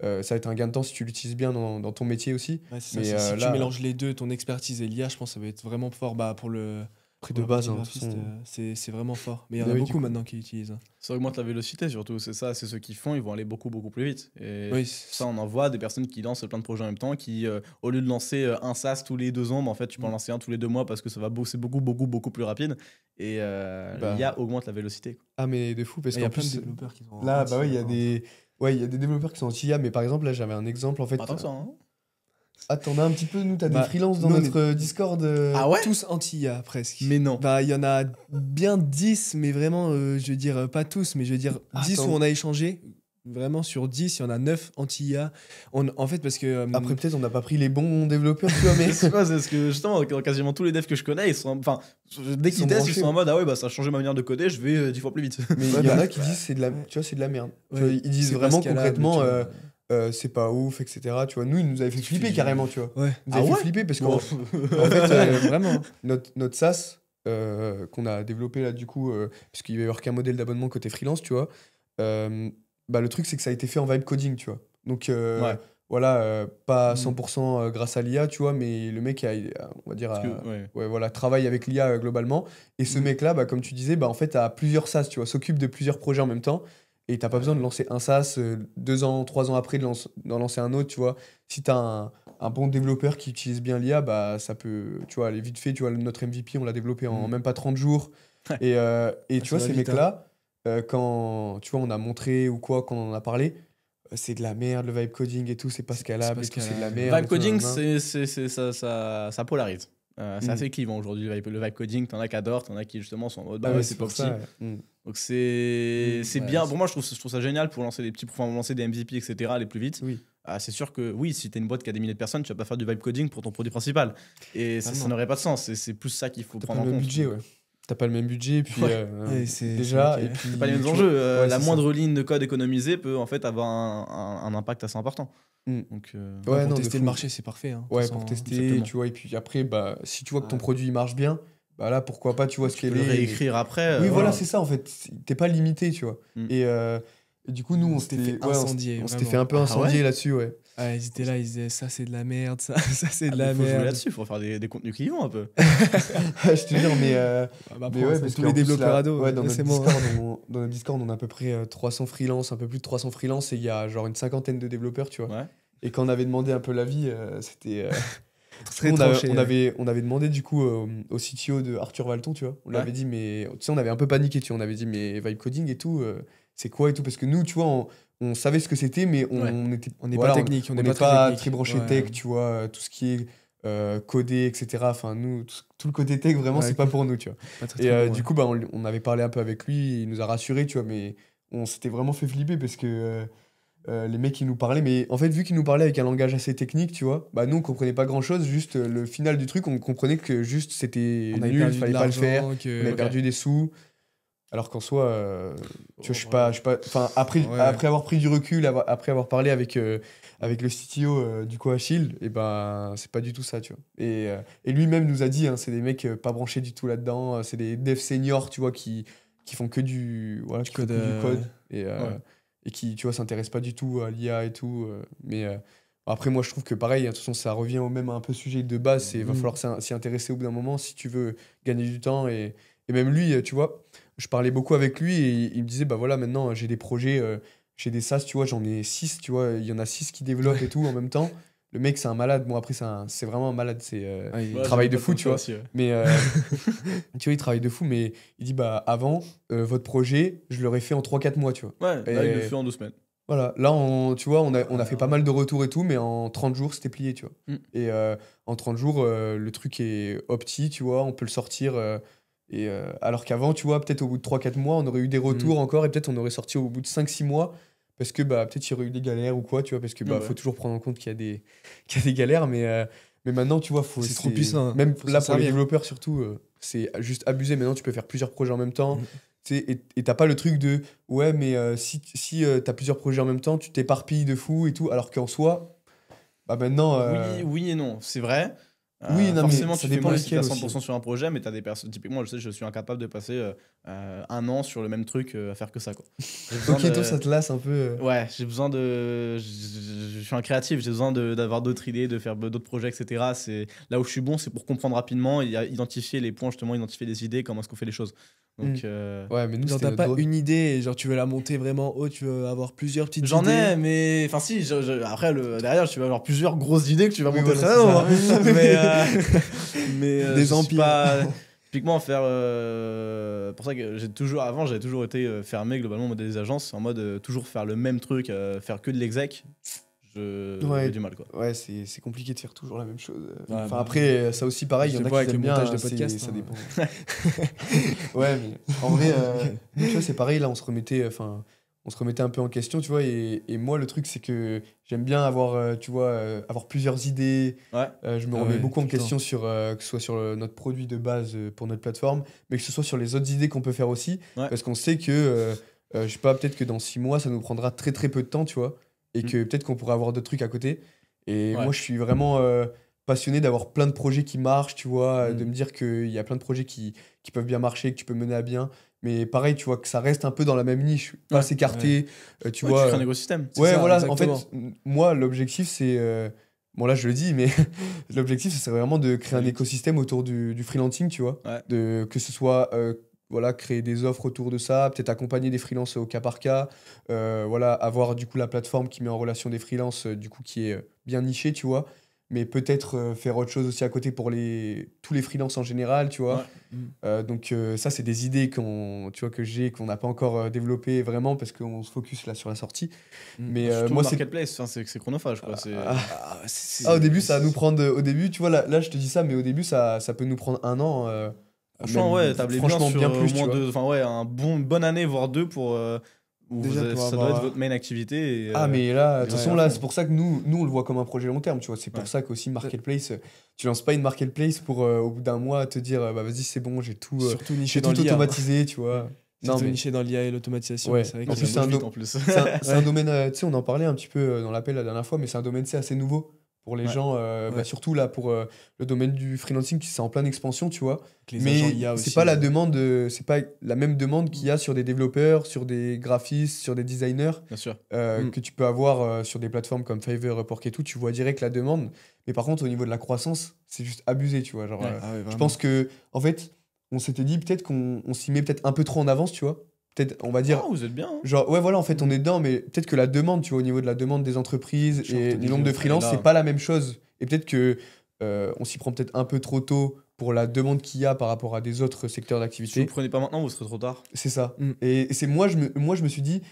Ça va être un gain de temps si tu l'utilises bien dans ton métier aussi. Ouais, c'est Mais, ça. Si là, tu mélanges les deux, ton expertise et l'IA, je pense que ça va être vraiment fort pour le. prix pour de la base, partie hein, de toute graphiste, façon. c'est vraiment fort. Mais il y en Bah a oui, beaucoup du coup. maintenant qui utilisent. Ça augmente la vélocité surtout, c'est ça, c'est ceux qui font, ils vont aller beaucoup plus vite. Et Oui, ça, on en voit des personnes qui lancent plein de projets en même temps, qui, au lieu de lancer un SaaS tous les 2 ans, bah, en fait, tu peux en lancer un tous les 2 mois parce que ça va c'est beaucoup plus rapide. Et l'IA augmente la vélocité, quoi. Ah, mais de fou, parce il y a qu'en plein de plus. développeurs qui sont. Là, bah ouais, il y a des. Ouais, il y a des développeurs qui sont anti-IA, mais par exemple, là, j'avais un exemple, en fait. Pas tant que ça, hein. Ah, t'en as un petit peu, nous, t'as Bah, des freelances dans nous, on notre Discord. Ah ouais? Tous anti-IA presque. Mais non. Bah, il y en a bien 10, mais vraiment, je veux dire, pas tous, mais je veux dire 10 Attends. où on a échangé. Vraiment, sur 10, il y en a 9 anti-IA. En fait, parce que. Après, peut-être, on n'a pas pris les bons développeurs, tu vois, mais. C'est quoi, c'est parce que justement, dans quasiment tous les devs que je connais, ils sont, enfin, dès qu'ils sont testent, ils branchés. sont en mode, ah ouais, bah ça a changé ma manière de coder, je vais 10 fois plus vite. Mais il y en a qui disent c'est de la, tu vois, c'est de la merde. Tu vois, Ouais, ils disent c'est vraiment pas scalable, concrètement, tu vois. c'est pas ouf, etc. Tu vois, nous, ils nous avaient fait flipper carrément, tu vois. Ouais. Ils nous avaient Ah fait ouais flipper parce Bon. qu'en en fait, Vraiment. notre SaaS qu'on a développé là, du coup, parce qu'il y avait qu'un modèle d'abonnement côté freelance, tu vois, bah, le truc, c'est que ça a été fait en vibe coding, tu vois. Donc, Ouais. voilà, pas 100% grâce à l'IA, tu vois, mais le mec, on va dire, Parce que, ouais. ouais, voilà, travaille avec l'IA globalement. Et ce mec-là, bah, comme tu disais, bah, en fait, a plusieurs SaaS, tu vois, s'occupe de plusieurs projets en même temps. Et t'as pas besoin de lancer un SaaS 2 ans, 3 ans après d'en lancer un autre, tu vois. Si t'as un bon développeur qui utilise bien l'IA, bah, ça peut, tu vois, aller vite fait. Tu vois, notre MVP, on l'a développé en même pas 30 jours. Ouais. Et tu vois, va ces vite, mecs-là, quand, tu vois, on a montré ou quoi, quand on en a parlé, c'est de la merde, le vibe coding et tout, c'est pas scalable, et tout, c'est de la merde. Vibe et tout, coding, nanana. ça polarise. C'est assez clivant aujourd'hui, le vibe coding. T'en as qui adorent, t'en as qui justement sont en mode, bah Ah ouais, ouais, c'est pas pour opti. ça, ouais. Donc c'est Ouais, bien. c'est- Pour moi, je trouve ça génial pour lancer des petits, pour lancer des MVP, etc., aller plus vite. Oui. Ah, c'est sûr que oui, si t'es une boîte qui a des milliers de personnes, tu vas pas faire du vibe coding pour ton produit principal. Et ça Totalement. n'aurait pas de sens. C'est plus ça qu'il faut T'as pas prendre le en même compte. budget, ouais. T'as pas le même budget, puis Ouais. Ouais, c'est déjà, vrai et que- puis. C'est pas les mêmes tu enjeux. vois, ouais, La c'est moindre ligne de code économisée peut en fait avoir un impact assez important. Mm. Donc, Ouais, Ouais, non, pour de tester fou. le marché, c'est parfait. Hein, de Ouais, toute pour façon, tester, exactement. tu vois, et puis après, bah, si tu vois que ton Ouais. produit il marche bien, bah là, pourquoi pas, tu vois ce tu peux qu'elle le est. réécrire après. Oui, voilà, c'est ça en fait. T'es pas limité, tu vois. Mm. Et du coup, nous, on On s'était s'était fait ouais, incendier, on s'était vraiment. fait un peu Ah incendier ouais là-dessus, ouais. Ouais, ils étaient là, ils disaient ça c'est de la merde, ça c'est de Il la faut jouer merde. là-dessus, il faut faire des contenus clients un peu. Je te jure, mais. Bah, Mais ouais, parce tous qu'en les plus, développeurs là, ados, ouais, dans, notre c'est bon. Discord, dans notre Discord, on a à peu près 300 freelances, un peu plus de 300 freelances, et il y a genre une cinquantaine de développeurs, tu vois. Ouais. Et quand on avait demandé un peu l'avis, c'était. Très Nous, tranché. on avait demandé du coup au CTO de Arthur Valton, tu vois. On lui Ouais. avait dit, mais. Tu sais, on avait un peu paniqué, tu vois. On avait dit, mais vibe coding et tout, c'est quoi et tout. Parce que nous, tu vois, on savait ce que c'était, mais Ouais. on était. On n'est voilà, pas technique, on n'est n'est pas très pas technique. très branché Ouais. tech, tu vois. Tout ce qui est codé, etc. Enfin, nous, tout le côté tech, vraiment, Ouais, c'est pas pour nous, tu vois. Pas très, Et très bon, du ouais. coup, bah, on avait parlé un peu avec lui, il nous a rassuré, tu vois, mais on s'était vraiment fait flipper parce que les mecs, ils nous parlaient, mais en fait, vu qu'ils nous parlaient avec un langage assez technique, tu vois, bah nous, on comprenait pas grand chose, juste le final du truc, on comprenait que juste c'était On avait nul, perdu fallait de pas le faire, l'argent, que- on avait Ok. perdu des sous. Alors qu'en soi, tu vois, je suis pas. Enfin, après, Ouais. après avoir pris du recul, après avoir parlé avec le CTO du coup Achille, et ben c'est pas du tout ça, tu vois. Et lui-même nous a dit, hein, c'est des mecs pas branchés du tout là-dedans, c'est des devs seniors, tu vois, qui font que du qui font code, que du code et, ouais. et qui, tu vois, s'intéressent pas du tout à l'IA et tout. Mais après, moi, je trouve que pareil, de toute façon, ça revient au même un peu sujet de base, c'est va falloir s'y intéresser au bout d'un moment si tu veux gagner du temps et même lui, tu vois, je parlais beaucoup avec lui et il me disait, bah voilà, maintenant j'ai des projets, j'ai des SaaS, tu vois, j'en ai 6, tu vois, il y en a 6 qui développent et tout en même temps. Le mec, c'est un malade. Bon, après, c'est vraiment un malade. C'est Ouais, il Ouais, travaille j'ai de pas fou, comme tu ça vois. aussi, ouais. Mais tu vois, il travaille de fou, mais il dit, bah avant, votre projet, je l'aurais fait en 3-4 mois, tu vois. Ouais, là, il le Et- fait en 2 semaines. Voilà, là, tu vois, on a fait pas mal de retours et tout, mais en 30 jours, c'était plié, tu vois. Et en 30 jours, le truc est opti, tu vois, on peut le sortir. Alors qu'avant, tu vois, peut-être au bout de 3-4 mois, on aurait eu des retours encore, et peut-être on aurait sorti au bout de 5-6 mois, parce que bah, peut-être il y aurait eu des galères ou quoi, tu vois, parce que bah, faut toujours prendre en compte qu'il y a des galères, mais maintenant, tu vois, c'est trop puissant. Même faut là, s'en pour les servir. développeurs, surtout, c'est juste abusé. Maintenant, tu peux faire plusieurs projets en même temps. Et t'as pas le truc de ouais, mais si t'as plusieurs projets en même temps, tu t'éparpilles de fou et tout, alors qu'en soi, bah maintenant. Oui et non, c'est vrai. Oui, non, mais forcément, ça tu fais dépend moins si t'es à lesquels 100% aussi. sur un projet, mais t'as des personnes. Typiquement, je sais, je suis incapable de passer 1 an sur le même truc à faire que ça, quoi. J'ai besoin Ok, de- toi, ça te lasse un peu. Ouais, j'ai besoin de. Je suis un créatif, j'ai besoin d'avoir d'autres idées, de faire d'autres projets, etc. Là où je suis bon, c'est pour comprendre rapidement et identifier les points, justement, identifier les idées, comment est-ce qu'on fait les choses. Donc, Ouais, mais nous, Genre, c'était t'as notre pas drôle. une idée, et genre, tu veux la monter vraiment haut, tu veux avoir plusieurs petites j'en idées. ai, mais. Enfin, si, après, derrière, tu vas avoir plusieurs grosses idées que tu vas Oui, monter voilà, très c'est haut. ça. Hein. Mais Des je suis empires. pas. Typiquement, faire. Pour ça que avant, j'avais toujours été fermé globalement au modèle des agences, en mode toujours faire le même truc, faire que de l'exec. J'ai du mal, quoi. Ouais, c'est compliqué de faire toujours la même chose. Ouais, Enfin, bah, après, ça aussi, pareil, il je y en le a vois qui avec aiment le bien, montage de c'est- podcast, ça hein. dépend. Ouais, mais en vrai, nous, tu vois, c'est pareil, là, on se remettait un peu en question, tu vois, et moi, le truc, c'est que j'aime bien avoir, tu vois, avoir plusieurs idées. Ouais. Je me Ah remets ouais, beaucoup en tout le question sur, que ce soit sur notre produit de base pour notre plateforme, mais que ce soit sur les autres idées qu'on peut faire aussi, Ouais. parce qu'on sait que, je sais pas, peut-être que dans 6 mois, ça nous prendra très très peu de temps, tu vois, et que peut-être qu'on pourrait avoir d'autres trucs à côté. Et Ouais. moi, je suis vraiment passionné d'avoir plein de projets qui marchent, tu vois, Mm. de me dire qu'il y a plein de projets qui peuvent bien marcher, que tu peux mener à bien. Mais pareil, tu vois, que ça reste un peu dans la même niche, pas Ouais. s'écarter, tu Ouais, vois. tu crées un écosystème. C'est Ouais, ça, voilà, exactement. en fait, moi, l'objectif, c'est. Bon, là, je le dis, mais l'objectif, c'est vraiment de créer un Oui. écosystème autour du freelancing, tu vois. Ouais. Que ce soit. Voilà, créer des offres autour de ça, peut-être accompagner des freelances au cas par cas, voilà, avoir du coup la plateforme qui met en relation des freelances, du coup qui est bien nichée, tu vois, mais peut-être faire autre chose aussi à côté pour tous les freelances en général, tu vois. Donc ça, c'est des idées tu vois, que j'ai, qu'on n'a pas encore développées vraiment parce qu'on se focus là sur la sortie. Mais Surtout moi, le c'est... marketplace, enfin, c'est chronophage, quoi. au début, ça va nous prendre... Au début, tu vois, là, je te dis ça, mais au début, ça peut nous prendre 1 an. Franchement, même, ouais, tablez bien franchement, sur bien au plus, tu moins vois. 2, enfin ouais, une bonne année, voire 2 pour. Où Déjà, pour ça avoir- doit être votre main activité. Et, Mais là, de toute ouais, façon, à là, fond. c'est pour ça que nous, on le voit comme un projet long terme, tu vois. C'est pour Ouais. ça qu'aussi Marketplace, tu lances pas une Marketplace pour, au bout d'1 mois, te dire, bah vas-y, c'est bon, j'ai tout Surtout niché j'ai dans tout l'IA. automatisé, tu vois. Non, Surtout mais niché dans l'IA et l'automatisation. Ouais. C'est vrai En que plus, c'est un vite, do- en plus. c'est un domaine, tu sais, on en parlait un petit peu dans l'appel la dernière fois, mais c'est un domaine, c'est assez nouveau pour les Ouais. gens, Ouais. surtout là, pour le domaine du freelancing, c'est en pleine expansion, tu vois. les agents Mais IA c'est aussi. pas la demande, c'est pas la même demande qu'il y a sur des développeurs, sur des graphistes, sur des designers, Bien sûr. que tu peux avoir sur des plateformes comme Fiverr, Upwork et tout. Tu vois direct la demande. Mais par contre, au niveau de la croissance, c'est juste abusé, tu vois. Genre, Ouais. Ah ouais, je vraiment. pense que, en fait, on s'était dit peut-être qu'on s'y met peut-être un peu trop en avance, tu vois. Peut-être, on va dire. Oh, vous êtes bien. Hein. Genre, ouais, voilà, en fait, on est dedans, mais peut-être que la demande, tu vois, au niveau de la demande des entreprises Genre, et t'as du des nombre de gens, freelances, elle est là. c'est pas la même chose. Et peut-être que on s'y prend peut-être un peu trop tôt pour la demande qu'il y a par rapport à des autres secteurs Si vous d'activité. le prenez pas maintenant, vous serez trop tard. C'est ça. Mm. Et c'est moi, je me suis dit,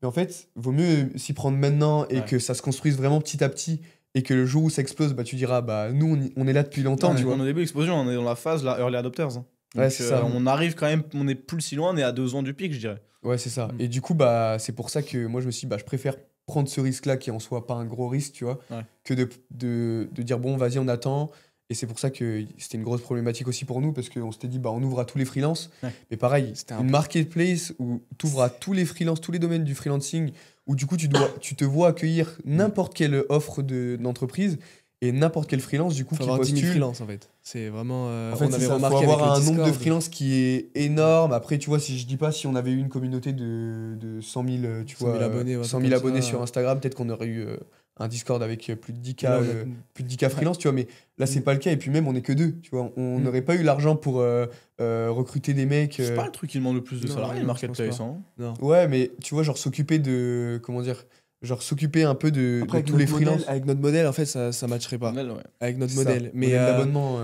mais en fait, vaut mieux s'y prendre maintenant et Ouais. que ça se construise vraiment petit à petit et que le jour où ça explose, bah, tu diras, bah, nous, on est là depuis longtemps, Non, tu vois. on est au début de l'explosion, on est dans la phase, là, early adopters. Hein. Ouais, Donc, c'est ça. on arrive quand même, on est plus si loin, on est à 2 ans du pic, je dirais. Ouais, c'est ça. Mm. Et du coup, bah, c'est pour ça que moi, je me suis dit, bah, je préfère prendre ce risque-là qui en soit pas un gros risque, tu vois, Ouais. que de dire, bon, vas-y, on attend. Et c'est pour ça que c'était une grosse problématique aussi pour nous, parce qu'on s'était dit, bah, on ouvre à tous les freelances. Ouais. Mais pareil, C'était un une peu- marketplace où tu ouvres à tous les freelances, tous les domaines du freelancing, où du coup, tu te vois accueillir n'importe quelle offre d'entreprise et n'importe quel freelance, du coup, Faut qui avoir 10 000 postule. freelances en fait. C'est vraiment. En fait, on c'est avait ça, faut remarqué avoir avec le un nombre de Discord. freelances qui est énorme. Après, tu vois, si je dis pas si on avait eu une communauté de 100 000, tu 100 000 vois, abonnés, ouais, 100 un 000 truc comme abonnés ça. sur Instagram, peut-être qu'on aurait eu un Discord avec plus de 10K, Là, on a- plus de 10K freelance, tu vois. Mais là, c'est Mm. pas le cas. Et puis même, on est que deux, tu vois. On Mm. n'aurait pas eu l'argent pour recruter des mecs. C'est pas le truc qui demande le plus de non, salariés, non, le je pense marketplace. pas. Hein. Non. Ouais, mais tu vois, genre s'occuper de, comment dire, genre s'occuper un peu de Après, tous les freelances. avec notre modèle, en fait, ça matcherait pas. Modèle, ouais. Avec notre C'est ça. modèle. Mais, Modèle d'abonnement.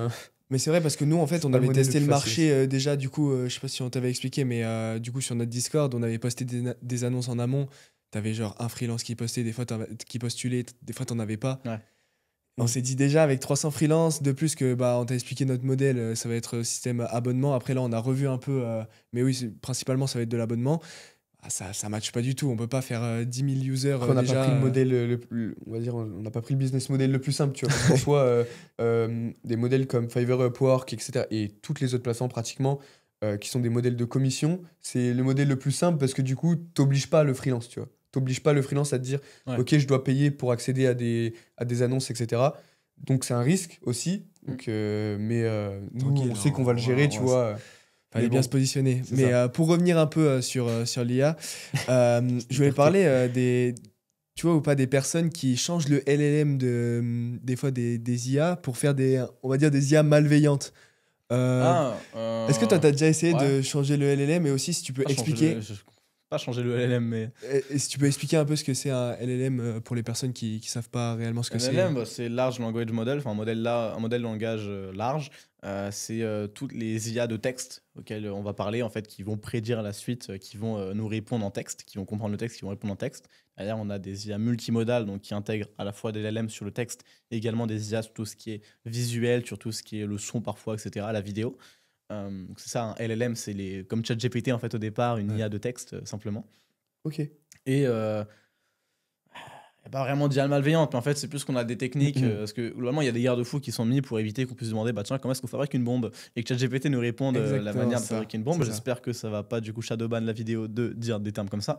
mais c'est vrai parce que nous, en fait, C'est on pas le avait modèle testé le le plus facile marché déjà. Du coup, je sais pas si on t'avait expliqué, mais du coup, sur notre Discord, on avait posté des annonces en amont t'avais genre un freelance qui postait, des fois qui postulait, des fois t'en avais pas. Ouais. On s'est dit déjà avec 300 freelances, de plus que on t'a expliqué notre modèle, ça va être système abonnement. Après là, on a revu un peu, mais oui, principalement ça va être de l'abonnement. Ça matche pas du tout. On peut pas faire 10 000 users. Après, on n'a déjà, pas pris le modèle, on va dire, on n'a pas pris le business model le plus simple, tu vois. Parce qu'en soi, des modèles comme Fiverr, Upwork, etc. et toutes les autres plateformes pratiquement, qui sont des modèles de commission, c'est le modèle le plus simple parce que du coup, t'obliges pas le freelance, tu vois. T'obliges pas le freelance à te dire, ok, je dois payer pour accéder à des annonces, etc. Donc c'est un risque aussi. Donc, mais nous, on sait qu'on va le gérer, tu vois. Fallait bien se positionner. Mais pour revenir un peu sur l'IA, je voulais parler tu vois ou pas, des personnes qui changent le LLM des fois des IA pour faire on va dire des IA malveillantes. Est-ce que toi, t'as déjà essayé de changer le LLM et aussi si tu peux expliquer... Pas changer le LLM, mais... Et si tu peux expliquer un peu ce que c'est un LLM pour les personnes qui savent pas réellement ce que c'est. LLM, c'est Large Language Model, enfin un modèle de langage large. C'est toutes les IA de texte auxquelles on va parler, en fait, qui vont prédire la suite, qui vont nous répondre en texte, qui vont comprendre le texte, qui vont répondre en texte. D'ailleurs, on a des IA multimodales, donc qui intègrent à la fois des LLM sur le texte, et également des IA sur tout ce qui est visuel, sur tout ce qui est le son parfois, etc., la vidéo. C'est ça, un LLM, c'est comme ChatGPT en fait au départ, une IA de texte simplement. Ok. Et il n'y a pas vraiment d'IA malveillante, mais en fait c'est plus qu'on a des techniques, parce que globalement il y a des garde-fous qui sont mis pour éviter qu'on puisse demander tiens, comment est-ce qu'on fabrique une bombe, et que ChatGPT nous réponde la manière de fabriquer une bombe. J'espère que ça va pas du coup shadowban la vidéo de dire des termes comme ça.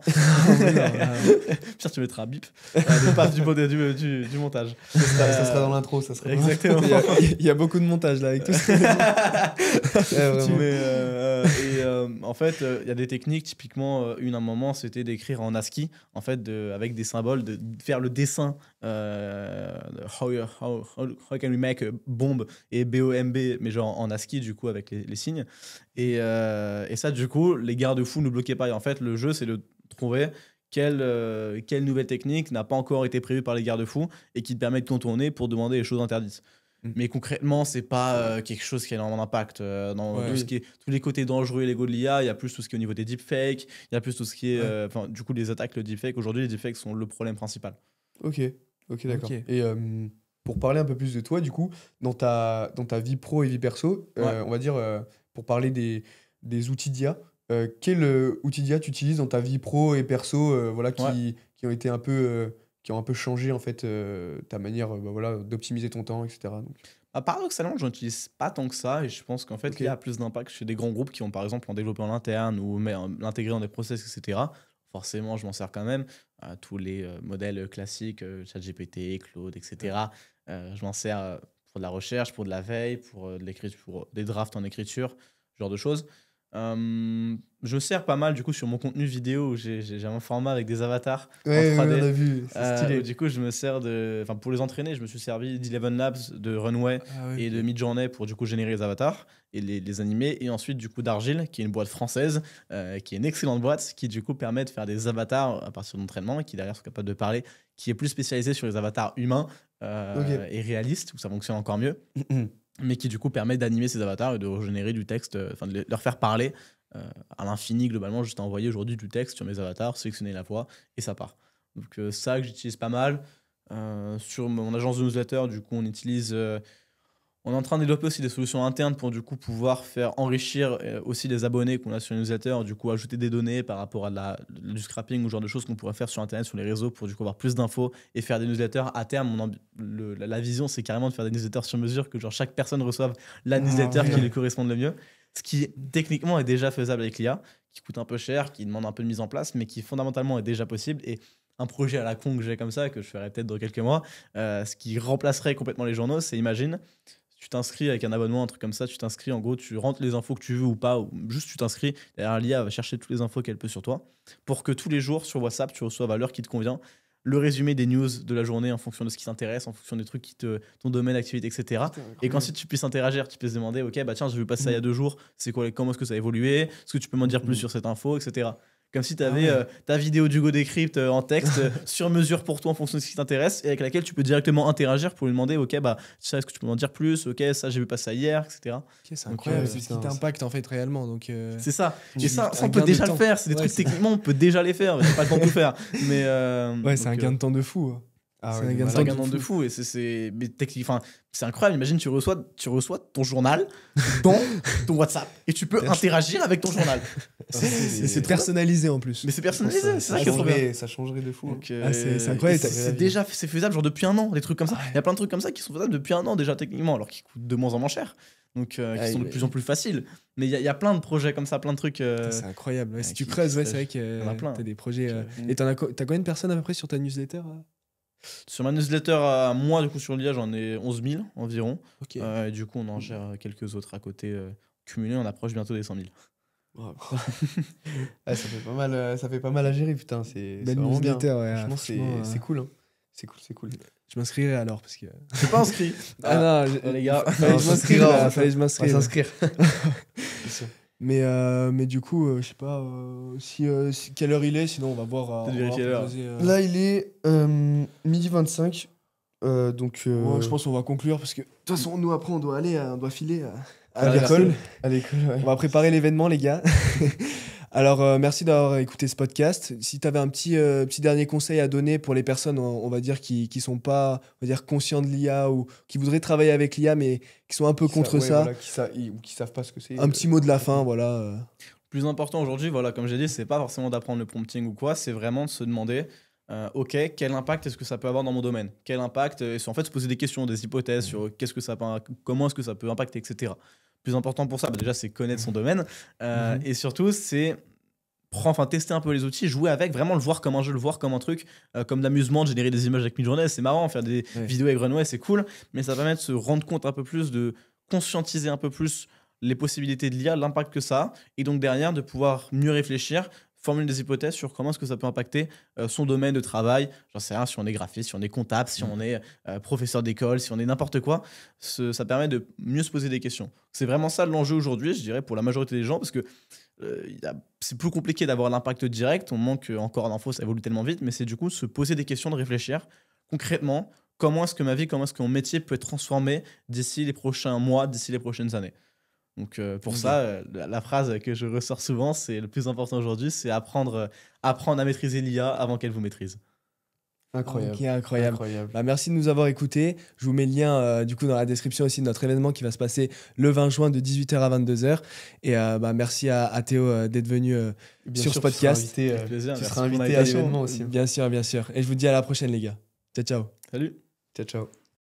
Pire, tu mettras un bip, le paf du montage. Ça sera dans l'intro, ça sera. Exactement. Il y a beaucoup de montage là avec tout ça. En fait, il y a des techniques, typiquement, à un moment, c'était d'écrire en ASCII, en fait, avec des symboles, de faire le dessin how can we make a bomb et BOMB, mais genre en ASCII, du coup, avec les signes. Et ça, du coup, les garde-fous ne bloquaient pas. Et en fait, le jeu, c'est de trouver quelle nouvelle technique n'a pas encore été prévue par les garde-fous et qui te permet de contourner pour demander les choses interdites. Mais concrètement, c'est pas quelque chose qui a énormément d'impact dans tout ce qui est tous les côtés dangereux et légaux de l'IA. Il y a plus tout ce qui est au niveau des deepfakes, il y a plus tout ce qui est du coup les attaques, le deepfake. Aujourd'hui, les deepfakes sont le problème principal. Ok, d'accord. Okay. Et pour parler un peu plus de toi, du coup, dans ta vie pro et vie perso, on va dire, pour parler des outils d'IA, quel outil d'IA tu utilises dans ta vie pro et perso, qui ont été un peu... qui ont un peu changé en fait ta manière d'optimiser ton temps, etc. Donc. Paradoxalement, je n'utilise pas tant que ça et je pense qu'en fait, il y a plus d'impact chez des grands groupes qui ont par exemple en développé en interne ou l'intégrer dans des process, etc. Forcément, je m'en sers quand même. Tous les modèles classiques, ChatGPT, Claude, etc. Je m'en sers pour de la recherche, pour de la veille, pour de l'écriture, pour des drafts en écriture, ce genre de choses. Je sers pas mal du coup sur mon contenu vidéo où j'ai un format avec des avatars en 3D. On a vu, c'est stylé. Du coup, je me sers pour les entraîner, je me suis servi d'Eleven Labs, de Runway et de Midjourney pour du coup générer les avatars et les animer. Et ensuite, du coup, d'Argile, qui est une boîte française, qui est une excellente boîte, qui du coup permet de faire des avatars à partir d'entraînement et qui derrière sont capables de parler, qui est plus spécialisé sur les avatars humains et réalistes, où ça fonctionne encore mieux. Mais qui du coup permet d'animer ces avatars et de régénérer du texte, de leur faire parler à l'infini globalement, juste à envoyer aujourd'hui du texte sur mes avatars, sélectionner la voix et ça part. Donc ça que j'utilise pas mal. Sur mon agence de newsletter, du coup on utilise... on est en train de développer aussi des solutions internes pour du coup pouvoir faire enrichir aussi les abonnés qu'on a sur les newsletters, du coup ajouter des données par rapport à du scrapping ou genre de choses qu'on pourrait faire sur internet, sur les réseaux pour du coup avoir plus d'infos et faire des newsletters. À terme, la vision c'est carrément de faire des newsletters sur mesure, que genre chaque personne reçoive la newsletter qui lui corresponde le mieux. Ce qui techniquement est déjà faisable avec l'IA, qui coûte un peu cher, qui demande un peu de mise en place, mais qui fondamentalement est déjà possible. Et un projet à la con que j'ai comme ça, que je ferai peut-être dans quelques mois, ce qui remplacerait complètement les journaux, c'est imagine... Tu t'inscris avec un abonnement, un truc comme ça, tu t'inscris, en gros, tu rentres les infos que tu veux ou pas, ou juste tu t'inscris, derrière l'IA va chercher toutes les infos qu'elle peut sur toi, pour que tous les jours sur WhatsApp, tu reçoives à l'heure qui te convient le résumé des news de la journée en fonction de ce qui t'intéresse, en fonction des trucs ton domaine d'activité, etc. Et qu'ensuite tu puisses interagir, tu puisses demander, ok, tiens, j'ai vu passer ça il y a 2 jours, comment est-ce que ça a évolué, est-ce que tu peux m'en dire plus sur cette info, etc. Comme si tu avais ta vidéo d'Hugo Décrypte en texte sur mesure pour toi en fonction de ce qui t'intéresse et avec laquelle tu peux directement interagir pour lui demander ok bah ça est-ce que tu peux m'en dire plus, ok ça j'ai vu passer ça hier, etc. Okay, c'est incroyable, c'est ce qui t'impacte en fait réellement donc c'est ça, et ça on peut déjà le faire, c'est des trucs techniquement on peut déjà les faire, j'ai pas le temps de tout faire mais ouais c'est un gain de temps de fou. C'est un gain de temps de fou et c'est incroyable. Imagine tu reçois ton journal dans ton WhatsApp et tu peux interagir avec ton journal. C'est personnalisé en plus. Mais c'est personnalisé, c'est ça qui est trop bien. Ça changerait de fou. C'est incroyable. C'est faisable genre depuis un an, des trucs comme ça. Il y a plein de trucs comme ça qui sont faisables depuis un an déjà techniquement, alors qu'ils coûtent de moins en moins cher. Donc qui sont de plus en plus faciles. Mais il y a plein de projets comme ça, plein de trucs. C'est incroyable. Si tu creuses, c'est vrai que t'as des projets. Et t'as combien de personnes à peu près sur ta newsletter? Sur ma newsletter, moi, du coup, sur l'IA, j'en ai 11 000 environ. Okay. Et du coup, on en gère quelques autres à côté. Cumulés, on approche bientôt des 100 000. Oh, ça fait pas mal à gérer, putain. C'est vraiment bien. Ouais, franchement, c'est cool. Hein. C'est cool. Je m'inscrirai alors, parce que... Je suis pas inscrit. Non, les gars. Fallait que je m'inscrive. Mais du coup, je sais pas quelle heure il est, sinon on va voir. Là, il est 12h25. Donc, je pense qu'on va conclure parce que de toute façon, nous après, on doit filer à l'école. Ouais. On va préparer l'événement, les gars. Alors, merci d'avoir écouté ce podcast. Si tu avais un petit dernier conseil à donner pour les personnes, on va dire, qui sont pas conscients de l'IA ou qui voudraient travailler avec l'IA, mais qui sont un peu contre ça. Voilà, ou qui savent pas ce que c'est. Un petit mot de la fin, voilà. Le plus important aujourd'hui, voilà, comme j'ai dit, c'est pas forcément d'apprendre le prompting ou quoi, c'est vraiment de se demander, ok, quel impact est-ce que ça peut avoir dans mon domaine? Quel impact? Et en fait, se poser des questions, des hypothèses sur comment est-ce que ça peut impacter, etc. Plus important pour ça, déjà, c'est connaître son domaine. Et surtout, c'est tester un peu les outils, jouer avec, vraiment le voir comme un jeu, le voir comme un truc, comme d'amusement, de générer des images avec Midjourney, c'est marrant, faire des vidéos avec Runway, c'est cool, mais ça permet de se rendre compte un peu plus, de conscientiser un peu plus les possibilités de l'IA, l'impact que ça a, et donc derrière, de pouvoir mieux réfléchir, formuler des hypothèses sur comment est-ce que ça peut impacter son domaine de travail. J'en sais rien, si on est graphiste, si on est comptable, si on est professeur d'école, si on est n'importe quoi. Ça permet de mieux se poser des questions. C'est vraiment ça l'enjeu aujourd'hui, je dirais, pour la majorité des gens, parce que c'est plus compliqué d'avoir l'impact direct. On manque encore d'infos, ça évolue tellement vite, mais c'est du coup se poser des questions, de réfléchir concrètement. Comment est-ce que ma vie, comment est-ce que mon métier peut être transformé d'ici les prochains mois, d'ici les prochaines années? Donc pour ça, la phrase que je ressors souvent, c'est le plus important aujourd'hui, c'est apprendre à maîtriser l'IA avant qu'elle vous maîtrise. Incroyable. Okay, incroyable. Bah, merci de nous avoir écoutés. Je vous mets le lien du coup dans la description aussi de notre événement qui va se passer le 20 juin de 18h à 22h. Et merci à Théo d'être venu sur ce podcast. Tu seras invité à l'événement aussi. Bien sûr. Et je vous dis à la prochaine les gars. Ciao. Salut. Ciao.